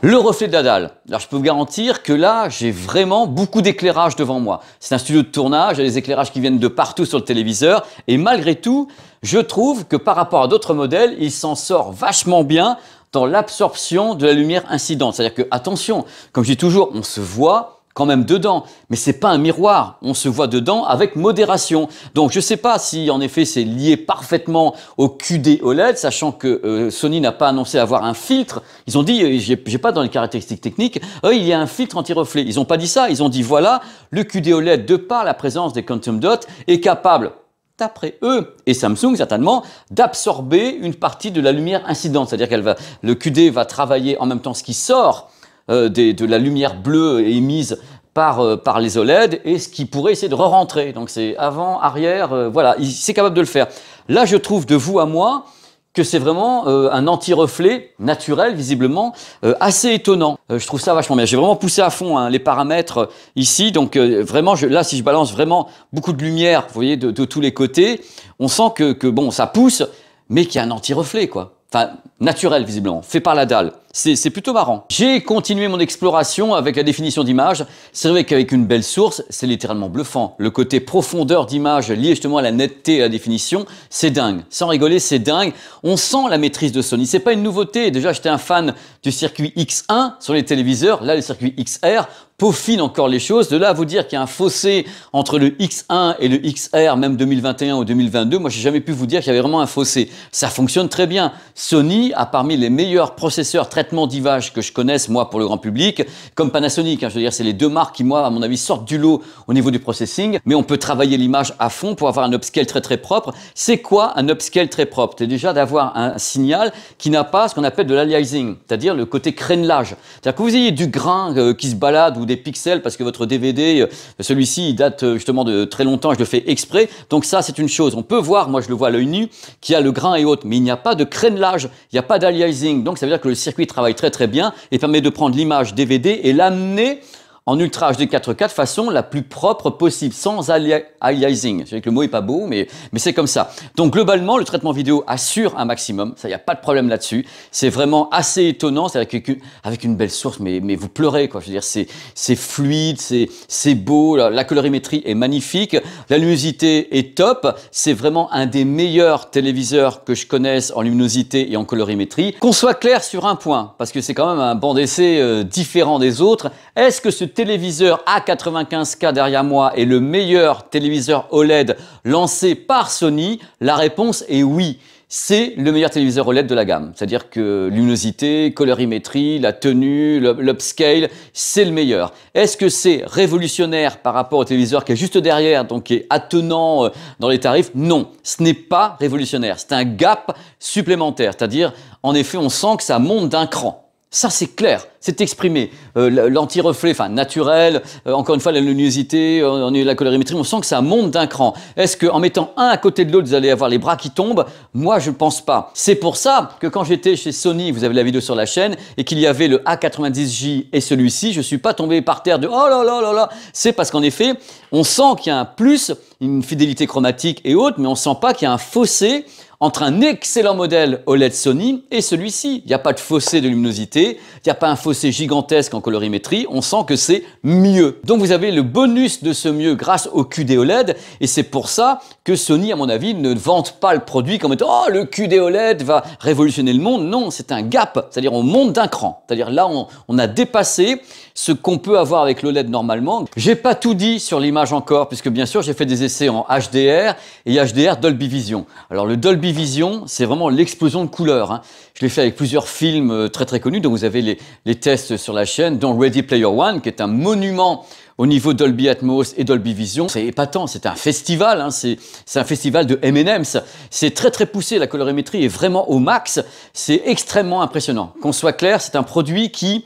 Le reflet de la dalle. Alors, je peux vous garantir que là, j'ai vraiment beaucoup d'éclairage devant moi. C'est un studio de tournage, il y a des éclairages qui viennent de partout sur le téléviseur. Et malgré tout, je trouve que par rapport à d'autres modèles, il s'en sort vachement bien dans l'absorption de la lumière incidente. C'est-à-dire que, attention, comme je dis toujours, on se voit quand même dedans, mais c'est pas un miroir, on se voit dedans avec modération. Donc je sais pas si en effet c'est lié parfaitement au QD OLED, sachant que Sony n'a pas annoncé avoir un filtre. Ils ont dit, j'ai pas dans les caractéristiques techniques, il y a un filtre anti-reflet. Ils ont pas dit ça, ils ont dit voilà, le QD OLED de par la présence des quantum dots est capable, d'après eux et Samsung certainement, d'absorber une partie de la lumière incidente. C'est-à-dire le QD va travailler en même temps ce qui sort de la lumière bleue émise par les OLED et ce qui pourrait essayer de re-rentrer. Donc c'est avant, arrière, voilà, c'est capable de le faire. Là, je trouve de vous à moi que c'est vraiment un anti-reflet naturel, visiblement, assez étonnant. Je trouve ça vachement bien. J'ai vraiment poussé à fond les paramètres ici. Donc vraiment, là, si je balance vraiment beaucoup de lumière, vous voyez, de tous les côtés, on sent que bon, ça pousse, mais qu'il y a un anti-reflet, quoi. Enfin, naturel, visiblement, fait par la dalle. C'est plutôt marrant. J'ai continué mon exploration avec la définition d'image. C'est vrai qu'avec une belle source, c'est littéralement bluffant. Le côté profondeur d'image lié justement à la netteté et à la définition, c'est dingue. Sans rigoler, c'est dingue. On sent la maîtrise de Sony. C'est pas une nouveauté. Déjà, j'étais un fan du circuit X1 sur les téléviseurs. Là, le circuit XR peaufine encore les choses. De là à vous dire qu'il y a un fossé entre le X1 et le XR, même 2021 ou 2022, moi, j'ai jamais pu vous dire qu'il y avait vraiment un fossé. Ça fonctionne très bien. Sony a parmi les meilleurs processeurs traitement d'image que je connaisse, moi, pour le grand public, comme Panasonic. Hein, je veux dire, c'est les deux marques qui, moi, à mon avis, sortent du lot au niveau du processing. Mais on peut travailler l'image à fond pour avoir un upscale très propre. C'est quoi un upscale très propre? C'est déjà d'avoir un signal qui n'a pas ce qu'on appelle de l'aliasing, c'est-à-dire le côté crénelage. C'est-à-dire que vous ayez du grain qui se balade ou des pixels parce que votre DVD, celui-ci, il date justement de très longtemps, je le fais exprès. Donc ça, c'est une chose. On peut voir, moi je le vois à l'œil nu, qu'il y a le grain et autres, mais il n'y a pas de crénelage, il n'y a pas d'aliasing. Donc ça veut dire que le circuit travaille très bien et permet de prendre l'image DVD et l'amener en Ultra HD 4K de façon la plus propre possible, sans aliasing. Je sais que le mot est pas beau, mais c'est comme ça. Donc globalement, le traitement vidéo assure un maximum, ça y a pas de problème là-dessus. C'est vraiment assez étonnant, c'est avec une belle source, mais vous pleurez quoi. Je veux dire, c'est fluide, c'est beau, la colorimétrie est magnifique, la luminosité est top. C'est vraiment un des meilleurs téléviseurs que je connaisse en luminosité et en colorimétrie. Qu'on soit clair sur un point, parce que c'est quand même un banc d'essai différent des autres. Est-ce que ce téléviseur A95K derrière moi est le meilleur téléviseur OLED lancé par Sony? La réponse est oui. C'est le meilleur téléviseur OLED de la gamme. C'est-à-dire que luminosité, colorimétrie, la tenue, l'upscale, c'est le meilleur. Est-ce que c'est révolutionnaire par rapport au téléviseur qui est juste derrière, donc qui est attenant dans les tarifs? Non, ce n'est pas révolutionnaire. C'est un gap supplémentaire. C'est-à-dire, en effet, on sent que ça monte d'un cran. Ça, c'est clair, c'est exprimé. L'anti-reflet, enfin naturel, encore une fois, la luminosité, la colorimétrie, on sent que ça monte d'un cran. Est-ce qu'en mettant un à côté de l'autre, vous allez avoir les bras qui tombent? Moi, je ne pense pas. C'est pour ça que quand j'étais chez Sony, vous avez la vidéo sur la chaîne, et qu'il y avait le A90J et celui-ci, je ne suis pas tombé par terre de « oh là là là là ». C'est parce qu'en effet, on sent qu'il y a un plus, une fidélité chromatique et autres, mais on ne sent pas qu'il y a un fossé entre un excellent modèle OLED Sony et celui-ci. Il n'y a pas de fossé de luminosité, il n'y a pas un fossé gigantesque en colorimétrie, on sent que c'est mieux. Donc vous avez le bonus de ce mieux grâce au QD OLED, et c'est pour ça que Sony, à mon avis, ne vante pas le produit comme étant « oh, le QD OLED va révolutionner le monde ». Non, c'est un gap, c'est-à-dire on monte d'un cran. C'est-à-dire là, on a dépassé ce qu'on peut avoir avec l'OLED normalement. J'ai pas tout dit sur l'image encore, puisque bien sûr, j'ai fait des essais en HDR et HDR Dolby Vision. Alors le Dolby Vision, c'est vraiment l'explosion de couleurs, hein. Je l'ai fait avec plusieurs films très très connus, donc vous avez les tests sur la chaîne, dont Ready Player One, qui est un monument au niveau Dolby Atmos et Dolby Vision. C'est épatant, c'est un festival, hein. C'est un festival de M&M's. C'est très très poussé, la colorimétrie est vraiment au max, c'est extrêmement impressionnant. Qu'on soit clair, c'est un produit qui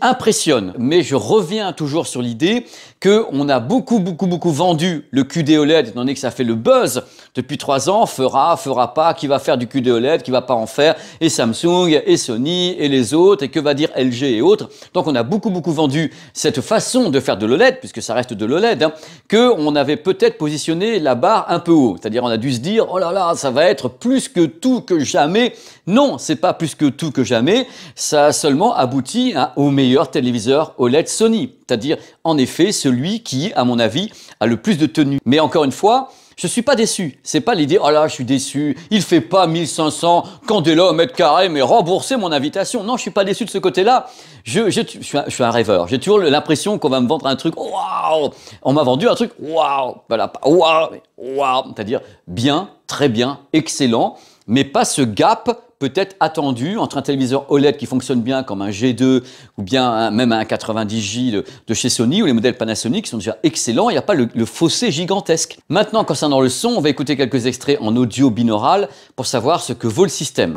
impressionne. Mais je reviens toujours sur l'idée qu'on a beaucoup vendu le QD OLED, étant donné que ça fait le buzz depuis 3 ans, fera pas, qui va faire du QD OLED, qui va pas en faire, et Samsung, et Sony, et les autres, et que va dire LG et autres. Donc on a beaucoup vendu cette façon de faire de l'OLED, puisque ça reste de l'OLED, hein, qu'on avait peut-être positionné la barre un peu haut. C'est-à-dire on a dû se dire, oh là là, ça va être plus que tout que jamais. Non, c'est pas plus que tout que jamais, ça a seulement abouti au meilleur téléviseur OLED Sony. C'est-à-dire, en effet, celui qui, à mon avis, a le plus de tenue. Mais encore une fois, je suis pas déçu. C'est pas l'idée, oh là, je suis déçu, il fait pas 1500 candela au mètre carré, mais remboursez mon invitation. Non, je suis pas déçu de ce côté-là. Je suis un rêveur. J'ai toujours l'impression qu'on va me vendre un truc, waouh! On m'a vendu un truc, waouh! Voilà, waouh! Waouh! C'est-à-dire bien, très bien, excellent, mais pas ce gap peut-être attendu entre un téléviseur OLED qui fonctionne bien comme un G2 ou bien même un 90J de chez Sony ou les modèles Panasonic qui sont déjà excellents, il n'y a pas le fossé gigantesque. Maintenant, concernant le son, on va écouter quelques extraits en audio binaural pour savoir ce que vaut le système.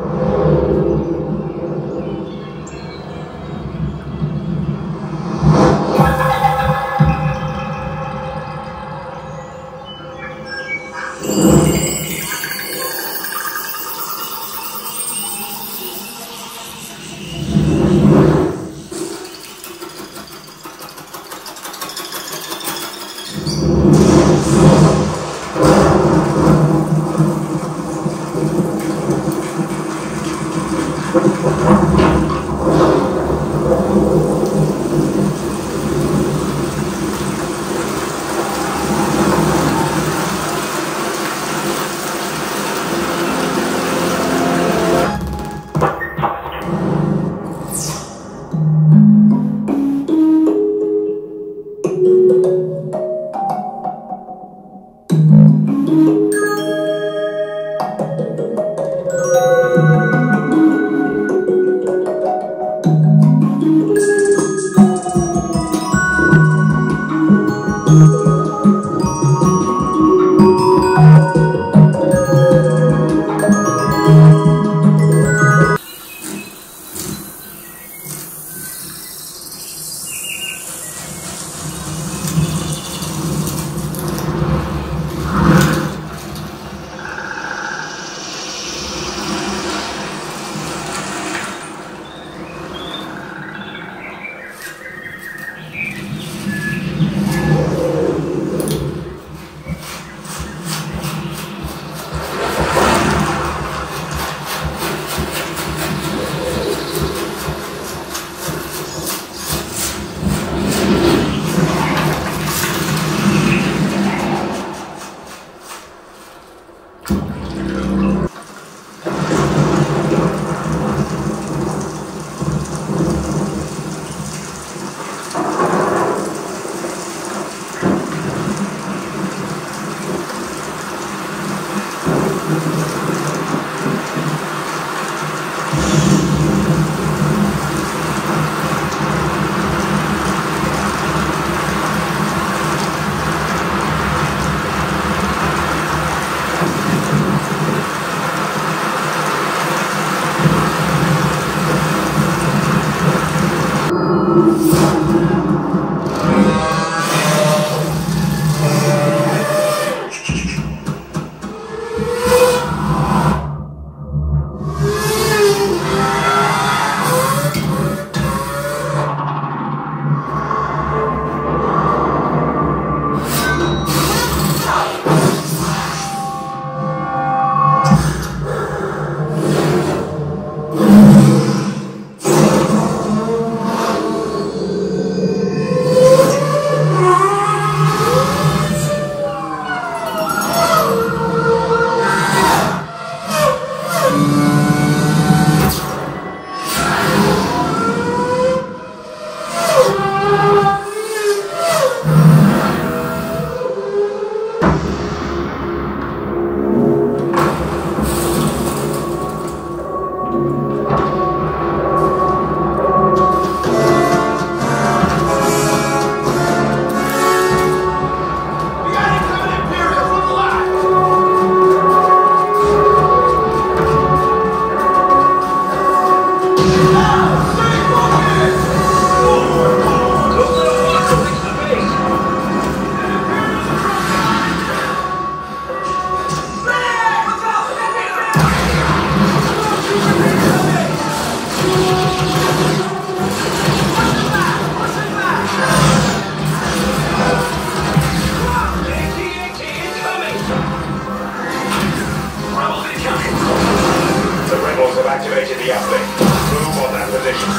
Activated the uplink. Move on that position.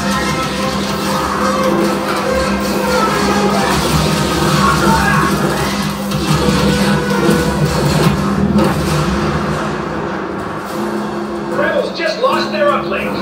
The rebels just lost their uplink.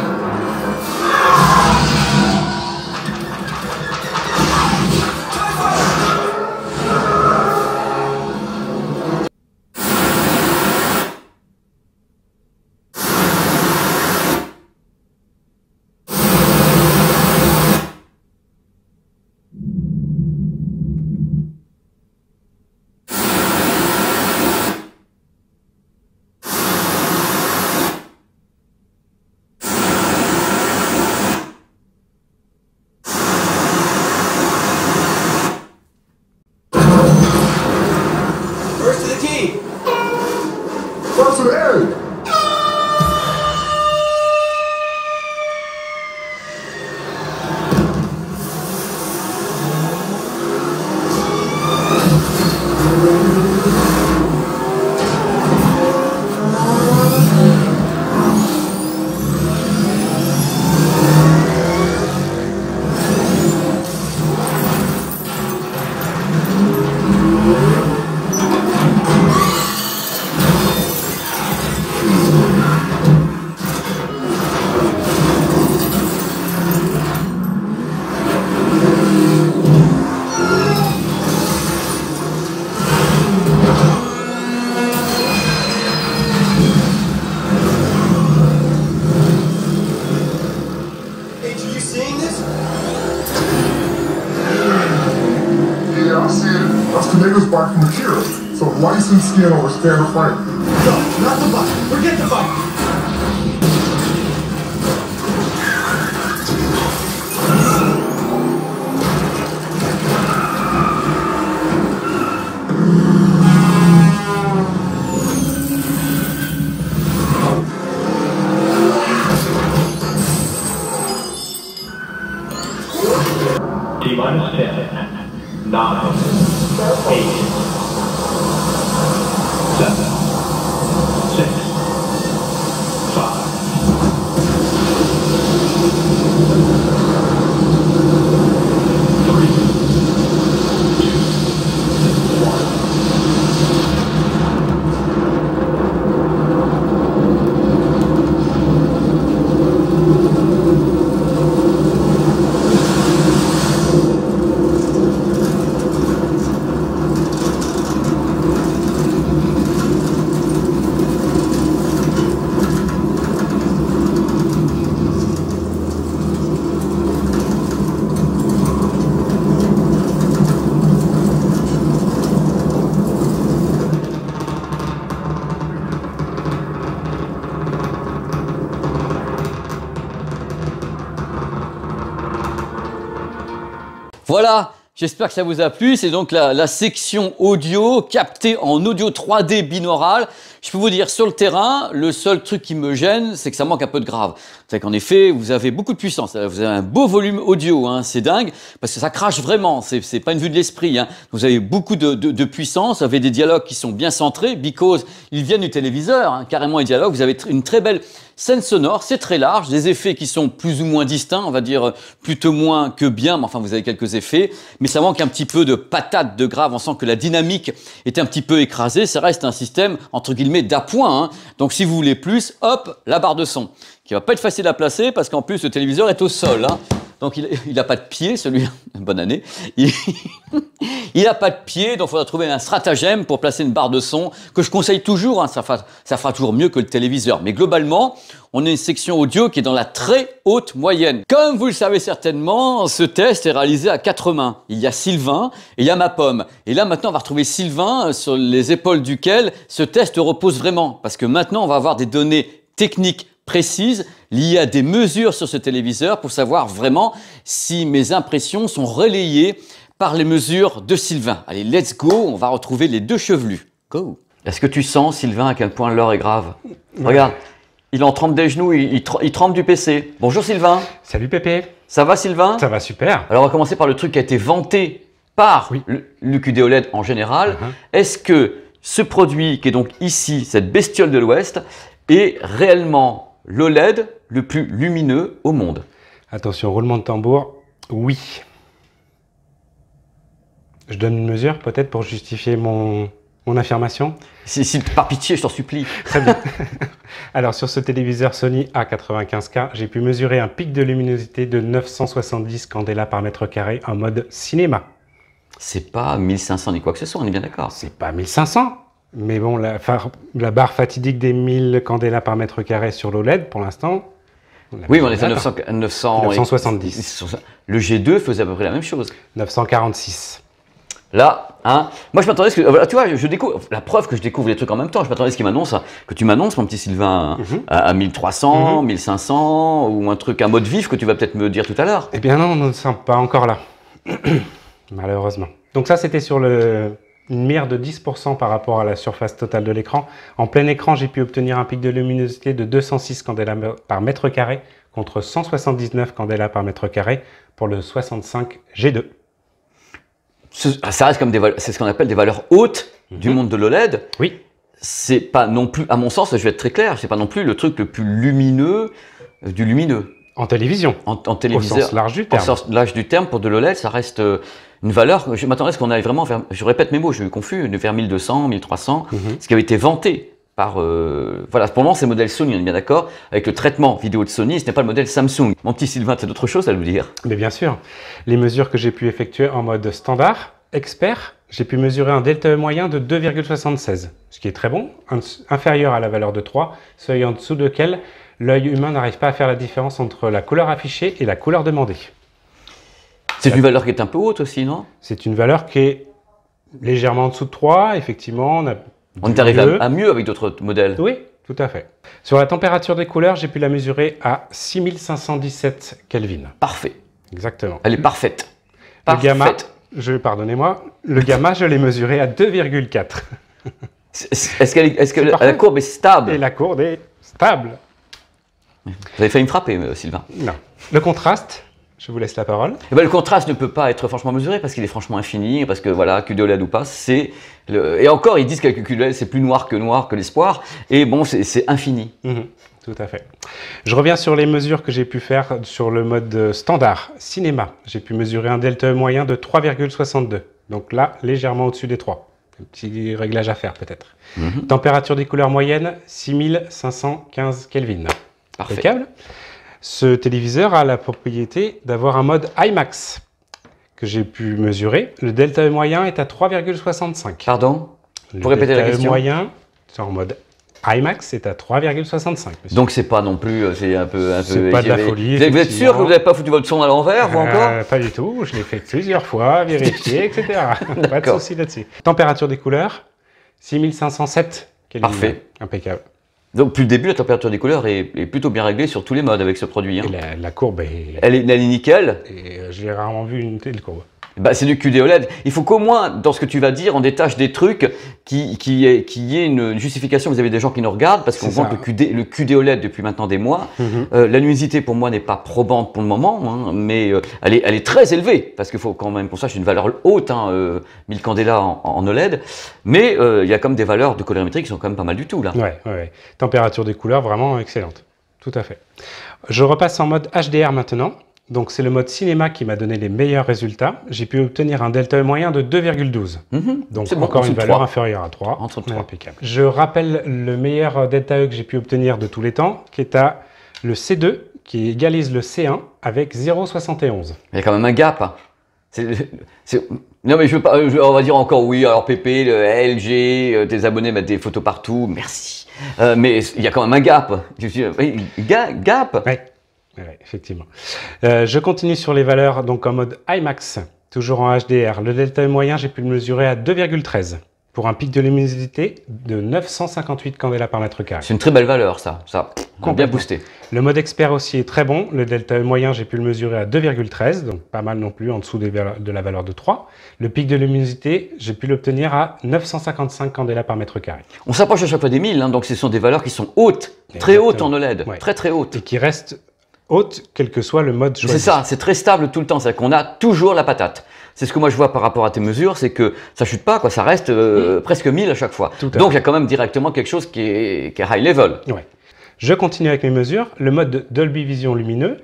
First to the area. Niggas bike from Akira, so licensed skin over standard frame. No, not the bike. Forget the bike. T-minus 10, 9, 8, 7, 6, Voilà, j'espère que ça vous a plu. C'est donc la section audio captée en audio 3D binaural. Je peux vous dire, sur le terrain, le seul truc qui me gêne, c'est que ça manque un peu de grave. C'est qu'en effet, vous avez beaucoup de puissance. Vous avez un beau volume audio, hein, c'est dingue, parce que ça crache vraiment. C'est pas une vue de l'esprit. Hein. Vous avez beaucoup de puissance, vous avez des dialogues qui sont bien centrés, because ils viennent du téléviseur, hein, carrément les dialogues. Vous avez une très belle scène sonore, c'est très large, des effets qui sont plus ou moins distincts, on va dire plutôt moins que bien, mais enfin vous avez quelques effets, mais ça manque un petit peu de patate, de grave, on sent que la dynamique est un petit peu écrasée, ça reste un système entre guillemets d'appoint, hein. Donc si vous voulez plus, hop, la barre de son, qui va pas être facile à placer parce qu'en plus le téléviseur est au sol, hein. Donc il n'a pas de pied, celui-là, bonne année, il n'a pas de pied, donc il faudra trouver un stratagème pour placer une barre de son, que je conseille toujours, hein, ça fera toujours mieux que le téléviseur. Mais globalement, on a une section audio qui est dans la très haute moyenne. Comme vous le savez certainement, ce test est réalisé à 4 mains. Il y a Sylvain et il y a ma pomme. Et là maintenant, on va retrouver Sylvain sur les épaules duquel ce test repose vraiment. Parce que maintenant, on va avoir des données techniques précises liées à des mesures sur ce téléviseur pour savoir vraiment si mes impressions sont relayées par les mesures de Sylvain. Allez, let's go, on va retrouver les deux chevelus. Go. Est-ce que tu sens, Sylvain, à quel point l'heure est grave? Ouais. Regarde, il en trempe des genoux, il trempe du PC. Bonjour Sylvain. Salut Pépé. Ça va Sylvain? Ça va super. Alors on va commencer par le truc qui a été vanté par le QD OLED en général. Est-ce que ce produit qui est donc ici, cette bestiole de l'Ouest, est réellement l'OLED le plus lumineux au monde? Attention, roulement de tambour, oui. Je donne une mesure peut-être pour justifier mon affirmation? Si, par pitié, je t'en supplie. Très bien. Alors sur ce téléviseur Sony A95K, j'ai pu mesurer un pic de luminosité de 970 candela par mètre carré en mode cinéma. C'est pas 1500 ni quoi que ce soit, on est bien d'accord. C'est pas 1500. Mais bon, la barre fatidique des 1000 candela par mètre carré sur l'OLED, pour l'instant... Oui, mais on est à 970. Le G2 faisait à peu près la même chose. 946. Là, hein, moi je m'attendais à ce que... Tu vois, je découvre... La preuve que je découvre les trucs en même temps, je m'attendais à ce que tu m'annonces, mon petit Sylvain, à 1300, 1500, ou un truc, un mode vif que tu vas peut-être me dire tout à l'heure. Eh bien non, nous ne sommes pas encore là. Malheureusement. Donc ça, c'était sur une mire de 10% par rapport à la surface totale de l'écran. En plein écran, j'ai pu obtenir un pic de luminosité de 206 candela par mètre carré contre 179 candela par mètre carré pour le 65 G2. Ça reste comme c'est ce qu'on appelle des valeurs hautes du monde de l'OLED. Oui. C'est pas non plus, à mon sens, je vais être très clair, c'est pas non plus le truc le plus lumineux du lumineux. En télévision. En téléviseur. Au sens large du terme. Au sens large du terme, pour de l'OLED, ça reste une valeur. Je m'attendais à ce qu'on aille vraiment vers, je répète mes mots, je suis confus, vers 1200, 1300, ce qui avait été vanté par, voilà, pour le moment c'est le modèle Sony, on est bien d'accord, avec le traitement vidéo de Sony, ce n'est pas le modèle Samsung. Mon petit Sylvain, tu as d'autres choses à nous dire? Mais bien sûr, les mesures que j'ai pu effectuer en mode standard, expert, j'ai pu mesurer un delta moyen de 2,76, ce qui est très bon, inférieur à la valeur de 3, seuil en dessous duquel l'œil humain n'arrive pas à faire la différence entre la couleur affichée et la couleur demandée. C'est une valeur qui est un peu haute aussi, non? C'est une valeur qui est légèrement en dessous de 3, effectivement. On est arrivé à mieux avec d'autres modèles. Oui, tout à fait. Sur la température des couleurs, j'ai pu la mesurer à 6517 Kelvin. Parfait. Exactement. Elle est parfaite. Le gamma, pardonnez-moi, le gamma, je l'ai mesuré à 2,4. Est-ce que la courbe est stable? Et la courbe est stable. Vous avez failli me frapper, Sylvain. Non. Le contraste, je vous laisse la parole. Eh ben, le contraste ne peut pas être franchement mesuré parce qu'il est franchement infini, parce que voilà, QD OLED ou pas, c'est... Et encore, ils disent qu'avec QD OLED, c'est plus noir que l'espoir, et bon, c'est infini. Tout à fait. Je reviens sur les mesures que j'ai pu faire sur le mode standard, cinéma. J'ai pu mesurer un delta moyen de 3,62. Donc là, légèrement au-dessus des 3. Un petit réglage à faire peut-être. Température des couleurs moyennes, 6515 Kelvin. Parfait. Impeccable. Ce téléviseur a la propriété d'avoir un mode IMAX que j'ai pu mesurer. Le delta moyen est à 3,65. Pardon? Pour répéter la question. Le moyen, en mode IMAX, est à 3,65. Donc c'est pas non plus, c'est un peu... C'est pas de la folie. Vous êtes sûr que vous n'avez pas foutu votre son à l'envers, vous encore? Pas du tout, je l'ai fait plusieurs fois, vérifié, etc. Pas de souci là-dessus. Température des couleurs, 6507 Kelvin. Parfait. Impeccable. Donc, depuis le début, la température des couleurs est plutôt bien réglée sur tous les modes avec ce produit. Hein. Et la courbe est... Elle est nickel. Et j'ai rarement vu une telle courbe. Bah, c'est du QD-OLED. Il faut qu'au moins, dans ce que tu vas dire, on détache des trucs qui aient une justification. Vous avez des gens qui nous regardent parce qu'on vend le QD-OLED depuis maintenant des mois. La luminosité, pour moi, n'est pas probante pour le moment, hein, mais elle est très élevée parce qu'il faut quand même qu'on sache une valeur haute, 1000 candela en OLED. Mais il y a comme des valeurs de colorimétrie qui sont quand même pas mal du tout, là. Ouais. Température des couleurs, vraiment excellente. Tout à fait. Je repasse en mode HDR maintenant. Donc c'est le mode cinéma qui m'a donné les meilleurs résultats. J'ai pu obtenir un delta moyen de 2,12. Donc bon, encore une valeur inférieure à 3. Entre 3. Impeccable. Je rappelle le meilleur delta E que j'ai pu obtenir de tous les temps, qui est à le C2, qui égalise le C1 avec 0,71. Il y a quand même un gap. Hein. Non mais je veux pas, on va dire encore oui, alors Pépé, le LG, tes abonnés mettent des photos partout, merci. Mais il y a quand même un gap. Gap. Ouais, effectivement. Je continue sur les valeurs, donc en mode IMAX, toujours en HDR. Le delta moyen, j'ai pu le mesurer à 2,13 pour un pic de luminosité de 958 candela par mètre carré. C'est une très belle valeur, ça a bien boosté. Le mode expert aussi est très bon. Le delta moyen, j'ai pu le mesurer à 2,13, donc pas mal non plus, en dessous de la valeur de 3. Le pic de luminosité, j'ai pu l'obtenir à 955 candela par mètre carré. On s'approche à chaque fois des 1000, hein, donc ce sont des valeurs qui sont hautes, très hautes en OLED, très hautes. Et qui restent haute, quel que soit le mode choisi. C'est ça, c'est très stable tout le temps, c'est-à-dire qu'on a toujours la patate. C'est ce que moi je vois par rapport à tes mesures, c'est que ça chute pas, quoi, ça reste presque 1000 à chaque fois. Donc il y a quand même directement quelque chose qui est high level. Ouais. Je continue avec mes mesures. Le mode Dolby Vision lumineux,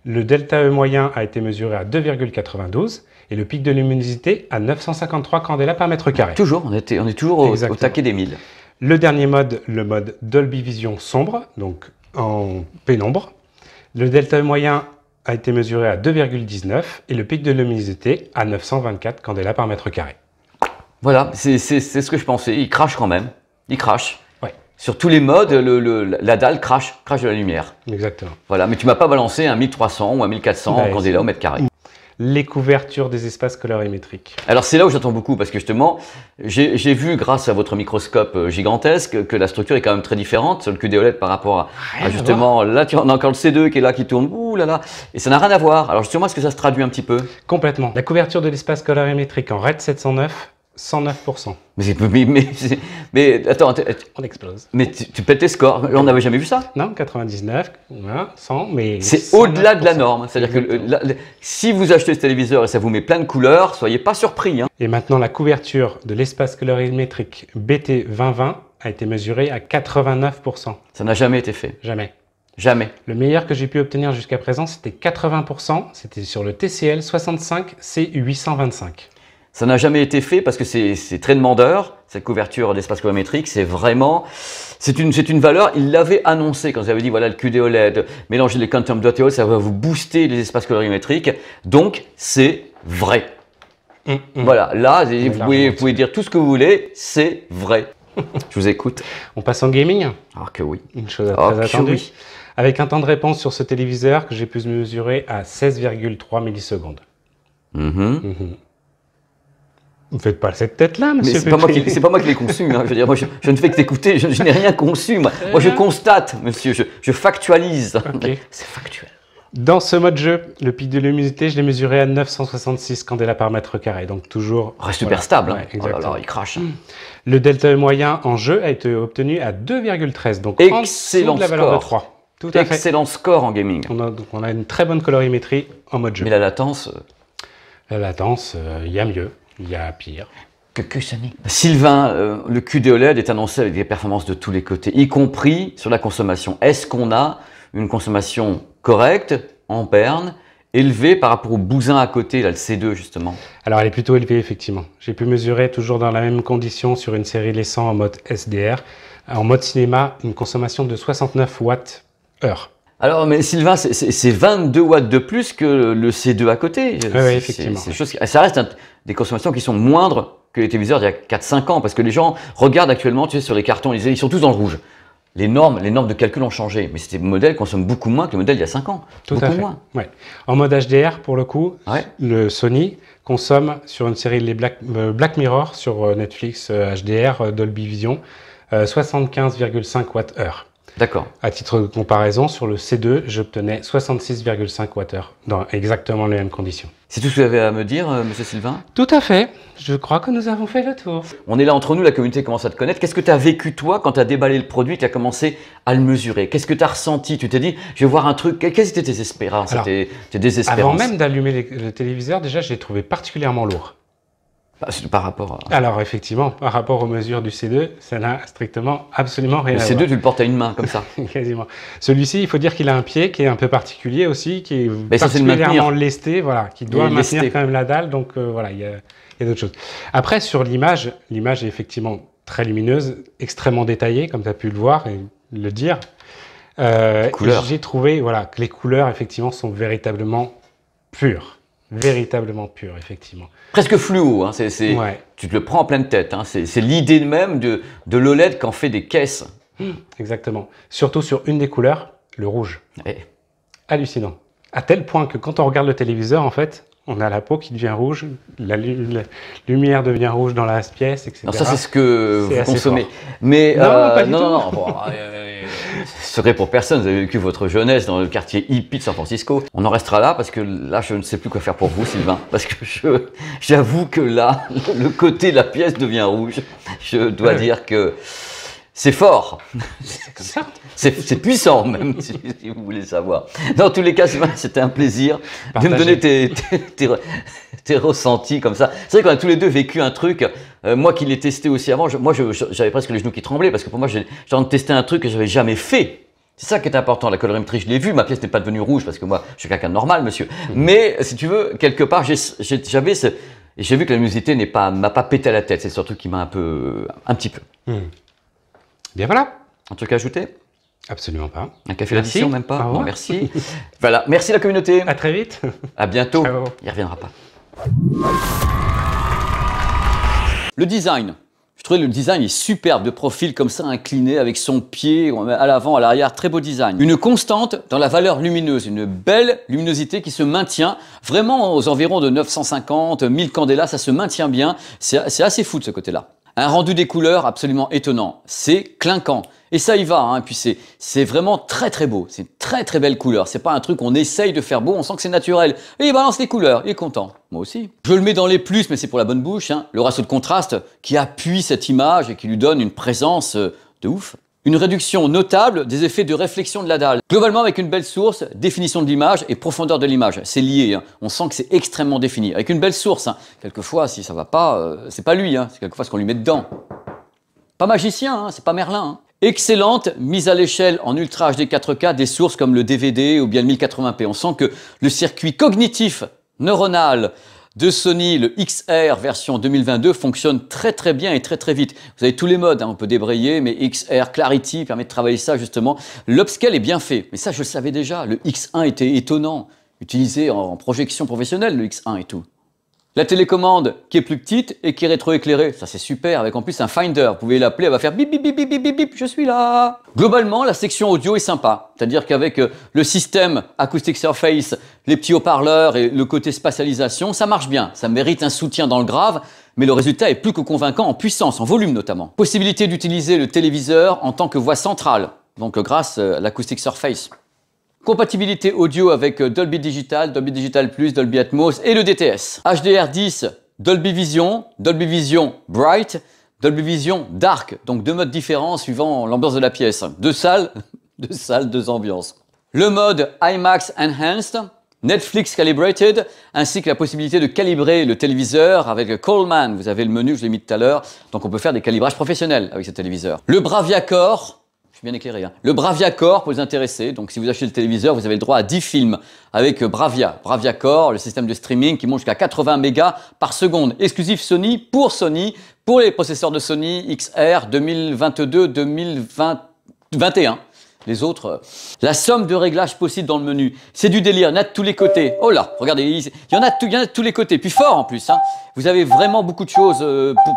le delta E moyen a été mesuré à 2,92 et le pic de luminosité à 953 candela par mètre carré. Toujours, on est toujours au taquet des 1000. Le dernier mode, le mode Dolby Vision sombre, donc en pénombre. Le delta moyen a été mesuré à 2,19 et le pic de luminosité à 924 candela par mètre carré. Voilà, c'est ce que je pensais. Il crache quand même. Il crache. Ouais. Sur tous les modes, la dalle crache de la lumière. Exactement. Voilà, mais tu m'as pas balancé un 1300 ou un 1400 candela au mètre carré. Les couvertures des espaces colorimétriques. Alors c'est là où j'attends beaucoup parce que justement, j'ai vu grâce à votre microscope gigantesque que la structure est quand même très différente sur le QD-OLED par rapport à justement, là on a encore le C2 qui est là, qui tourne, ouh là là, et ça n'a rien à voir. Alors justement, est-ce que ça se traduit un petit peu? Complètement. La couverture de l'espace colorimétrique en RED 709, 109%. Mais attends, on explose. Mais tu pètes tes scores, on n'avait jamais vu ça? Non, 99, 100, mais... C'est au-delà de la norme, c'est-à-dire que si vous achetez ce téléviseur et ça vous met plein de couleurs, soyez pas surpris. Hein. Et maintenant, la couverture de l'espace colorimétrique BT 2020 a été mesurée à 89%. Ça n'a jamais été fait. Jamais. Jamais. Le meilleur que j'ai pu obtenir jusqu'à présent, c'était 80%, c'était sur le TCL 65 C825. Ça n'a jamais été fait parce que c'est très demandeur, cette couverture d'espace colorimétrique, c'est une valeur, il l'avait annoncé quand vous avez dit voilà le QD-OLED, mélangez les quantum dot et autres, ça va vous booster les espaces colorimétriques, donc c'est vrai. Voilà, là vous pouvez dire tout ce que vous voulez, c'est vrai. Je vous écoute. On passe en gaming? Alors que oui. Une chose très attendue. Oui. Avec un temps de réponse sur ce téléviseur que j'ai pu mesurer à 16,3 millisecondes. Vous ne faites pas cette tête-là, monsieur. Mais c'est pas moi qui l'ai conçu. Hein. Je veux dire, moi, je ne fais que t'écouter. Je n'ai rien conçu. Moi, je constate, monsieur. Je factualise. Okay. C'est factuel. Dans ce mode jeu, le pic de luminosité, je l'ai mesuré à 966 candela par mètre carré. Donc toujours... Reste super stable. Ouais, exactement. Oh là là, il crache. Le delta moyen en jeu a été obtenu à 2,13. Donc excellent de la valeur de 3. Tout à fait. Excellent score en gaming. On a une très bonne colorimétrie en mode jeu. Mais la latence... La latence, il y a mieux. Il y a pire. Que ça n'est. Sylvain, le QD-OLED est annoncé avec des performances de tous les côtés, y compris sur la consommation. Est-ce qu'on a une consommation correcte, en berne, élevée par rapport au bousin à côté, là, le C2 justement? Alors elle est plutôt élevée effectivement. J'ai pu mesurer toujours dans la même condition sur une série Les 100 en mode SDR. En mode cinéma, une consommation de 69 watts heure. Alors, mais Sylvain, c'est 22 watts de plus que le C2 à côté. Oui, effectivement. Ça reste des consommations qui sont moindres que les téléviseurs d'il y a 4-5 ans, parce que les gens regardent actuellement, tu sais, sur les cartons, ils sont tous dans le rouge. Les normes de calcul ont changé, mais ces modèles consomment beaucoup moins que le modèle d'il y a 5 ans. Tout à fait. Moins. Ouais. En mode HDR, pour le coup, le Sony consomme sur une série les Black Mirror sur Netflix HDR Dolby Vision 75,5 watts heure. D'accord. À titre de comparaison, sur le C2, j'obtenais 66,5 Wh dans exactement les mêmes conditions. C'est tout ce que vous avez à me dire, monsieur Sylvain? Tout à fait. Je crois que nous avons fait le tour. On est là entre nous, la communauté commence à te connaître. Qu'est-ce que tu as vécu, toi, quand tu as déballé le produit et tu as commencé à le mesurer? Qu'est-ce que tu as ressenti? Tu t'es dit, je vais voir un truc. Quelles étaient tes espérances, tes désespérances? Avant même d'allumer le téléviseur, déjà, je l'ai trouvé particulièrement lourd. Par rapport à... Alors, effectivement, par rapport aux mesures du C2, ça n'a strictement, absolument rien Le à C2, voir. tu le portes à une main, comme ça. Quasiment. Celui-ci, il faut dire qu'il a un pied qui est un peu particulier aussi, qui est Mais ça, c'est le particulièrement maintenir. lesté, voilà, qui doit Il est maintenir lesté. quand même la dalle, donc voilà, il y a d'autres choses. Après, sur l'image est effectivement très lumineuse, extrêmement détaillée, comme tu as pu le voir et le dire. Couleurs. J'ai trouvé voilà, que les couleurs, effectivement, sont véritablement pures. Véritablement pures, effectivement. Presque fluo, hein. Ouais. Tu te le prends en pleine tête. Hein. C'est l'idée même de l'OLED qu'en fait des caisses. Exactement. Surtout sur une des couleurs, le rouge. Eh. Hallucinant. À tel point que quand on regarde le téléviseur, en fait, on a la peau qui devient rouge, la lumière devient rouge dans la pièce, etc. Non, ça c'est ce que C'est vous assez consommez. fort. Mais Non, pas du non, tout. non, non. Bon, ce serait pour personne. Vous avez vécu votre jeunesse dans le quartier hippie de San Francisco. On en restera là parce que là, je ne sais plus quoi faire pour vous, Sylvain. Parce que j'avoue que là, le côté de la pièce devient rouge. Je dois dire que c'est fort. C'est comme ça. C'est puissant même, si vous voulez savoir. Dans tous les cas, Sylvain, c'était un plaisir de me donner tes ressentis comme ça. C'est vrai qu'on a tous les deux vécu un truc. Moi qui l'ai testé aussi avant, j'avais presque les genoux qui tremblaient parce que pour moi, j'ai envie de tester un truc que je n'avais jamais fait. C'est ça qui est important, la colorimétrie, je l'ai vu, ma pièce n'est pas devenue rouge parce que moi, je suis quelqu'un de normal, monsieur. Mais si tu veux, quelque part, j'avais ce... Et j'ai vu que la luminosité m'a pas pété à la tête. C'est ce truc qui m'a un petit peu. Bien voilà. Un truc à ajouter? Absolument pas. Un café Merci. d'addition, même pas? Au revoir. Bon, merci. Voilà, merci la communauté. À très vite. À bientôt. Ciao. Il reviendra pas. Le design. Je trouvais le design est superbe, de profil comme ça, incliné, avec son pied à l'avant, à l'arrière, très beau design. Une constante dans la valeur lumineuse, une belle luminosité qui se maintient vraiment aux environs de 950, 1000 candela, ça se maintient bien. C'est assez fou de ce côté-là. Un rendu des couleurs absolument étonnant, c'est clinquant. Et ça y va, hein. Puis c'est vraiment très très beau, c'est une très très belle couleur. C'est pas un truc qu'on essaye de faire beau, on sent que c'est naturel. Et il balance les couleurs, il est content. Moi aussi. Je le mets dans les plus, mais c'est pour la bonne bouche. Hein. Le ratio de contraste qui appuie cette image et qui lui donne une présence de ouf. Une réduction notable des effets de réflexion de la dalle. Globalement, avec une belle source, définition de l'image et profondeur de l'image. C'est lié, hein. On sent que c'est extrêmement défini. Avec une belle source, hein. Quelquefois, si ça va pas, c'est pas lui, hein. C'est quelquefois ce qu'on lui met dedans. Pas magicien, hein. C'est pas Merlin. Hein. Excellente mise à l'échelle en Ultra HD 4K des sources comme le DVD ou bien le 1080p. On sent que le circuit cognitif neuronal de Sony, le XR version 2022, fonctionne très très bien et très très vite. Vous avez tous les modes, hein, on peut débrayer, mais XR Clarity permet de travailler ça justement. L'upscale est bien fait, mais ça je le savais déjà. Le X1 était étonnant, utilisé en projection professionnelle, le X1 et tout. La télécommande qui est plus petite et qui est rétroéclairée, ça c'est super, avec en plus un Finder. Vous pouvez l'appeler, elle va faire bip bip bip bip bip bip bip, je suis là. Globalement, la section audio est sympa, c'est-à-dire qu'avec le système Acoustic Surface, les petits haut-parleurs et le côté spatialisation, ça marche bien. Ça mérite un soutien dans le grave, mais le résultat est plus que convaincant en puissance, en volume notamment. Possibilité d'utiliser le téléviseur en tant que voix centrale, donc grâce à l'Acoustic Surface. Compatibilité audio avec Dolby Digital Plus, Dolby Atmos et le DTS. HDR10, Dolby Vision Bright, Dolby Vision Dark. Donc deux modes différents suivant l'ambiance de la pièce. Deux salles, deux ambiances. Le mode IMAX Enhanced, Netflix Calibrated, ainsi que la possibilité de calibrer le téléviseur avec Coleman. Vous avez le menu, je l'ai mis tout à l'heure. Donc on peut faire des calibrages professionnels avec ce téléviseur. Le Bravia Core. Je suis bien éclairé. Hein. Le Bravia Core peut vous intéresser. Donc, si vous achetez le téléviseur, vous avez le droit à 10 films avec Bravia. Bravia Core, le système de streaming qui monte jusqu'à 80 mégas par seconde. Exclusif Sony, pour les processeurs de Sony XR 2022-2021. Les autres, la somme de réglages possibles dans le menu. C'est du délire, il y en a de tous les côtés. Oh là, regardez, il y en a de tous les côtés. Puis fort en plus. Hein. Vous avez vraiment beaucoup de choses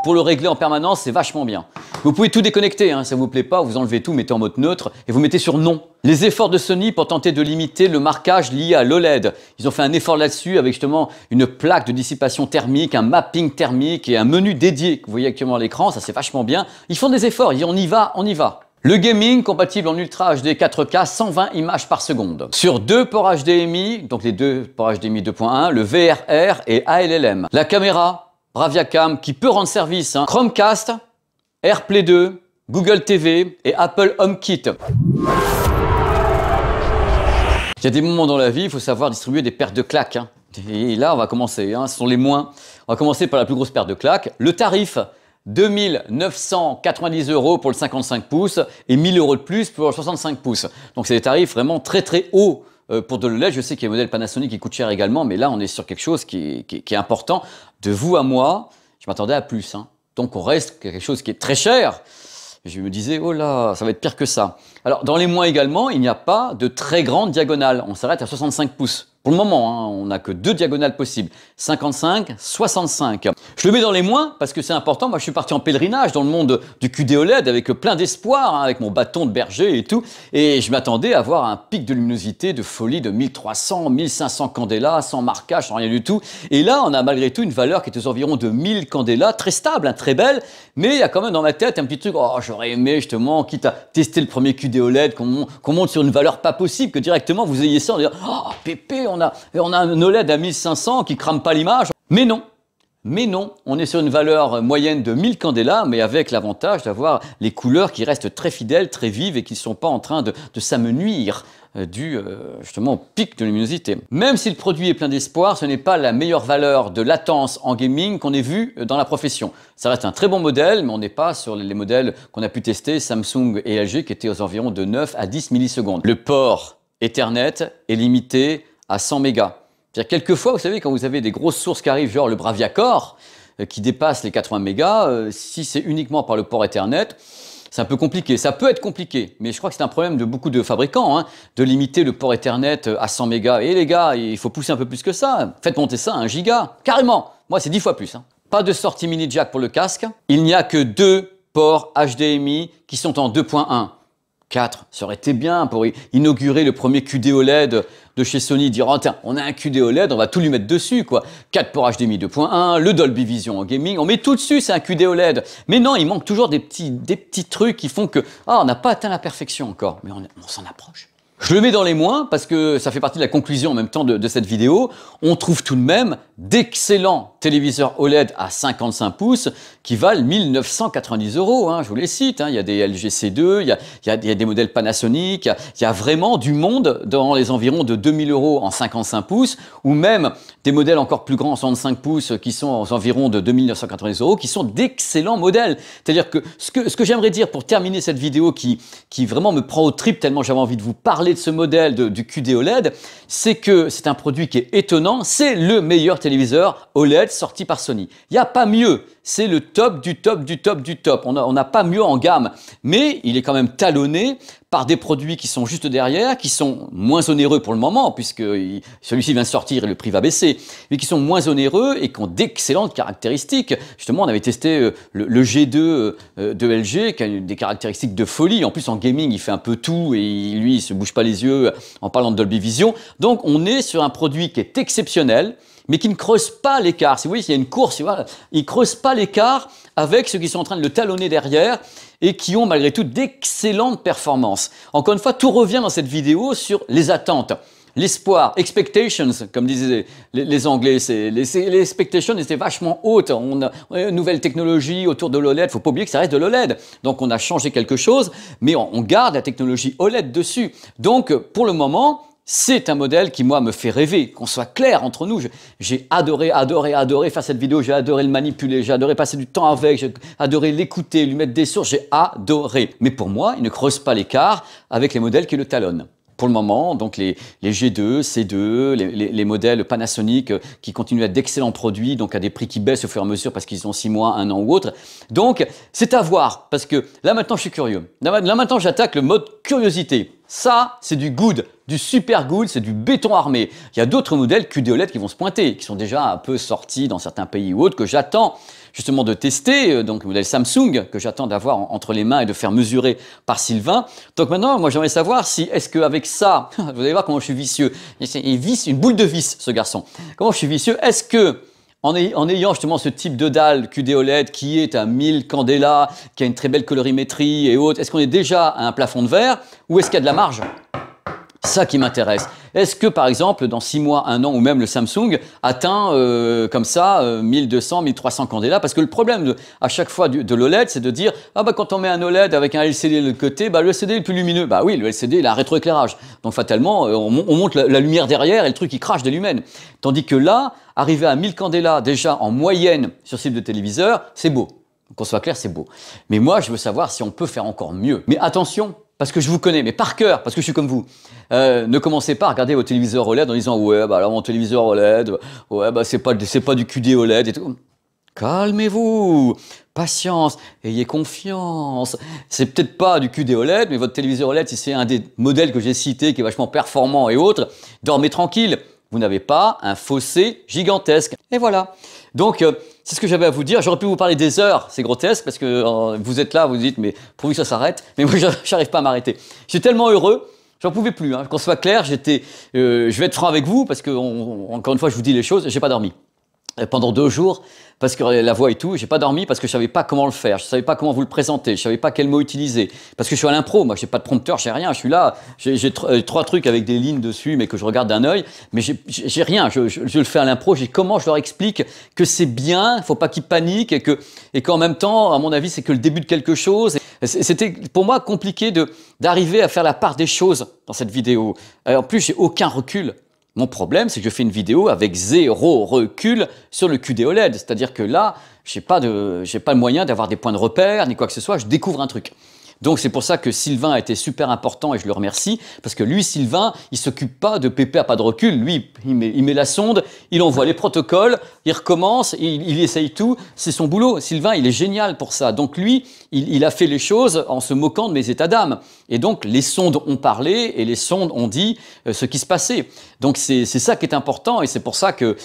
pour le régler en permanence, c'est vachement bien. Vous pouvez tout déconnecter, hein, ça vous plaît pas, vous enlevez tout, mettez en mode neutre et vous mettez sur non. Les efforts de Sony pour tenter de limiter le marquage lié à l'OLED. Ils ont fait un effort là-dessus avec justement une plaque de dissipation thermique, un mapping thermique et un menu dédié que vous voyez actuellement à l'écran, ça c'est vachement bien. Ils font des efforts, ils disent on y va, on y va. Le gaming compatible en Ultra HD 4K 120 images par seconde. Sur 2 ports HDMI, donc les 2 ports HDMI 2.1, le VRR et ALLM. La caméra Bravia-Cam qui peut rendre service, hein. Chromecast, AirPlay 2, Google TV et Apple HomeKit. Il y a des moments dans la vie, il faut savoir distribuer des paires de claques, hein. Et là, on va commencer, hein. Ce sont les moins. On va commencer par la plus grosse paire de claques. Le tarif, 2990 € pour le 55 pouces et 1000 € de plus pour le 65 pouces. Donc c'est des tarifs vraiment très très hauts pour de l'OLED. Je sais qu'il y a des modèles Panasonic qui coûtent cher également, mais là on est sur quelque chose qui est important. De vous à moi, je m'attendais à plus, hein. Donc on reste quelque chose qui est très cher. Je me disais, oh là, ça va être pire que ça. Alors dans les moins également, il n'y a pas de très grande diagonale. On s'arrête à 65 pouces. Pour le moment, hein, on n'a que 2 diagonales possibles, 55, 65. Je le mets dans les moins parce que c'est important. Moi, je suis parti en pèlerinage dans le monde du QD-OLED avec plein d'espoir, hein, avec mon bâton de berger et tout. Et je m'attendais à avoir un pic de luminosité de folie de 1300, 1500 candela, sans marquage, sans rien du tout. Et là, on a malgré tout une valeur qui est aux environs de 1000 candela, très stable, hein, très belle. Mais il y a quand même dans ma tête un petit truc, oh, j'aurais aimé justement, quitte à tester le premier QD-OLED, qu'on monte sur une valeur pas possible, que directement vous ayez ça en disant, oh, pépé, on a un OLED à 1500 qui crame pas l'image. Mais non, on est sur une valeur moyenne de 1000 candela, mais avec l'avantage d'avoir les couleurs qui restent très fidèles, très vives et qui ne sont pas en train de s'amenuire dû justement au pic de luminosité. Même si le produit est plein d'espoir, ce n'est pas la meilleure valeur de latence en gaming qu'on ait vu dans la profession. Ça reste un très bon modèle, mais on n'est pas sur les modèles qu'on a pu tester, Samsung et LG, qui étaient aux environs de 9 à 10 millisecondes. Le port Ethernet est limité à 100 mégas. C'est-à-dire quelquefois, vous savez, quand vous avez des grosses sources qui arrivent, genre le Bravia Core, qui dépassent les 80 mégas, si c'est uniquement par le port Ethernet, c'est un peu compliqué. Ça peut être compliqué, mais je crois que c'est un problème de beaucoup de fabricants, hein, de limiter le port Ethernet à 100 mégas. Et les gars, il faut pousser un peu plus que ça. Faites monter ça à 1 giga. Carrément. Moi, c'est 10 fois plus, hein. Pas de sortie mini jack pour le casque. Il n'y a que 2 ports HDMI qui sont en 2.1. 4, ça aurait été bien pour inaugurer le premier QD-OLED de chez Sony, dire oh, tiens, on a un QD-OLED, on va tout lui mettre dessus, quoi. 4 ports HDMI 2.1, le Dolby Vision en gaming, on met tout dessus, c'est un QD-OLED. Mais non, il manque toujours des petits trucs qui font que on n'a pas atteint la perfection encore, mais on s'en approche. Je le mets dans les moins parce que ça fait partie de la conclusion en même temps de cette vidéo. On trouve tout de même d'excellents téléviseurs OLED à 55 pouces qui valent 1990 €, hein, je vous les cite. Hein. Il y a des LG C2, il y a des modèles Panasonic, il y a vraiment du monde dans les environs de 2000 € en 55 pouces ou même des modèles encore plus grands en 65 pouces qui sont aux environs de 2990 € qui sont d'excellents modèles. C'est-à-dire que ce que j'aimerais dire pour terminer cette vidéo qui vraiment me prend au trip tellement j'avais envie de vous parler de ce modèle du QD-OLED, c'est que c'est un produit qui est étonnant, c'est le meilleur téléviseur OLED sorti par Sony. Il n'y a pas mieux, c'est le top du top du top du top. On n'a pas mieux en gamme, mais il est quand même talonné par des produits qui sont juste derrière, qui sont moins onéreux pour le moment, puisque celui-ci vient de sortir et le prix va baisser, mais qui sont moins onéreux et qui ont d'excellentes caractéristiques. Justement, on avait testé le G2 de LG, qui a des caractéristiques de folie. En plus, en gaming, il fait un peu tout et lui, il se bouge pas les yeux en parlant de Dolby Vision. Donc, on est sur un produit qui est exceptionnel, mais qui ne creuse pas l'écart. Si vous voyez, il y a une course, voilà, il ne creuse pas l'écart avec ceux qui sont en train de le talonner derrière et qui ont malgré tout d'excellentes performances. Encore une fois, tout revient dans cette vidéo sur les attentes. L'espoir, expectations, comme disaient les Anglais, les expectations étaient vachement hautes. On a une nouvelle technologie autour de l'OLED, il ne faut pas oublier que ça reste de l'OLED. Donc on a changé quelque chose, mais on garde la technologie OLED dessus. Donc pour le moment, c'est un modèle qui, moi, me fait rêver, qu'on soit clair entre nous. J'ai adoré faire cette vidéo, j'ai adoré le manipuler, j'ai adoré passer du temps avec, j'ai adoré l'écouter, lui mettre des sources, j'ai adoré. Mais pour moi, il ne creuse pas l'écart avec les modèles qui le talonnent. Pour le moment, donc les G2, C2, les modèles Panasonic qui continuent à être d'excellents produits, donc à des prix qui baissent au fur et à mesure parce qu'ils ont 6 mois, 1 an ou autre. Donc, c'est à voir, parce que là maintenant je suis curieux. Là maintenant j'attaque le mode curiosité. Ça, c'est du good, du super good, c'est du béton armé. Il y a d'autres modèles QD-OLED qui vont se pointer, qui sont déjà un peu sortis dans certains pays ou autres, que j'attends justement de tester, donc le modèle Samsung, que j'attends d'avoir entre les mains et de faire mesurer par Sylvain. Donc maintenant, moi j'aimerais savoir si, est-ce qu'avec ça, vous allez voir comment je suis vicieux, il visse une boule de vis, ce garçon. Comment je suis vicieux, est-ce que En ayant justement ce type de dalle QD OLED qui est à 1000 candela, qui a une très belle colorimétrie et autres, est-ce qu'on est déjà à un plafond de verre ou est-ce qu'il y a de la marge? Ça qui m'intéresse. Est-ce que par exemple dans 6 mois, 1 an ou même le Samsung atteint comme ça 1200, 1300 candela? Parce que le problème à chaque fois de l'OLED, c'est de dire ah bah quand on met un OLED avec un LCD de l'autre côté, bah le LCD est plus lumineux. Bah oui, le LCD il a un rétroéclairage. Donc fatalement, on monte la lumière derrière et le truc il crache des lumens. Tandis que là, arriver à 1000 candela déjà en moyenne sur ce type de téléviseur, c'est beau. Qu'on soit clair, c'est beau. Mais moi, je veux savoir si on peut faire encore mieux. Mais attention, parce que je vous connais, mais par cœur, parce que je suis comme vous. Ne commencez pas à regarder vos téléviseurs OLED en disant ouais, bah alors mon téléviseur OLED, ouais, bah c'est pas du QD OLED et tout. Calmez-vous, patience, ayez confiance. C'est peut-être pas du QD OLED, mais votre téléviseur OLED, si c'est un des modèles que j'ai cités, qui est vachement performant et autres, dormez tranquille. Vous n'avez pas un fossé gigantesque. Et voilà. Donc, c'est ce que j'avais à vous dire. J'aurais pu vous parler des heures, c'est grotesque, parce que vous êtes là, vous dites, mais pourvu que ça s'arrête. Mais moi, j'arrive pas à m'arrêter. Je suis tellement heureux, j'en pouvais plus. Hein. Qu'on soit clair, je vais être franc avec vous, parce que, encore une fois, je vous dis les choses, j'ai pas dormi. Pendant 2 jours, parce que la voix et tout, j'ai pas dormi parce que je savais pas comment le faire, je savais pas comment vous le présenter, je savais pas quel mot utiliser, parce que je suis à l'impro, moi j'ai pas de prompteur, j'ai rien, je suis là, j'ai 3 trucs avec des lignes dessus, mais que je regarde d'un œil, mais j'ai rien, je le fais à l'impro, comment je leur explique que c'est bien, faut pas qu'ils paniquent et qu'en même temps, à mon avis, c'est que le début de quelque chose. C'était pour moi compliqué d'arriver à faire la part des choses dans cette vidéo. En plus, j'ai aucun recul. Mon problème, c'est que je fais une vidéo avec 0 recul sur le QD OLED. C'est-à-dire que là, j'ai pas le moyen d'avoir des points de repère, ni quoi que ce soit, je découvre un truc. Donc c'est pour ça que Sylvain a été super important et je le remercie, parce que lui, Sylvain, il s'occupe pas de Pépé à pas de recul. Lui, il met la sonde, il envoie les protocoles, il recommence, il essaye tout. C'est son boulot. Sylvain, il est génial pour ça. Donc lui, il a fait les choses en se moquant de mes états d'âme. Et donc les sondes ont parlé et les sondes ont dit ce qui se passait. Donc c'est ça qui est important et c'est pour ça que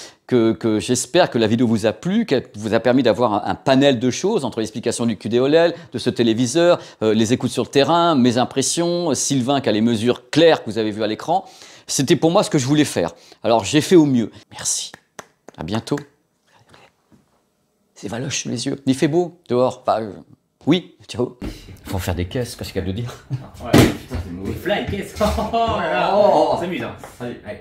j'espère que la vidéo vous a plu, qu'elle vous a permis d'avoir un panel de choses entre l'explication du QD OLED, de ce téléviseur, les écoutes sur le terrain, mes impressions, Sylvain qui a les mesures claires que vous avez vues à l'écran. C'était pour moi ce que je voulais faire. Alors j'ai fait au mieux. Merci. À bientôt. C'est valoche sous les yeux. Il fait beau dehors. Enfin, oui, ciao. Faut faire des caisses, qu'est-ce qu'il y a de dire. Ouais, putain, c'est mauvais. Fly, caisse. Oh là là. Oh, on s'amuse, hein. Allez, allez.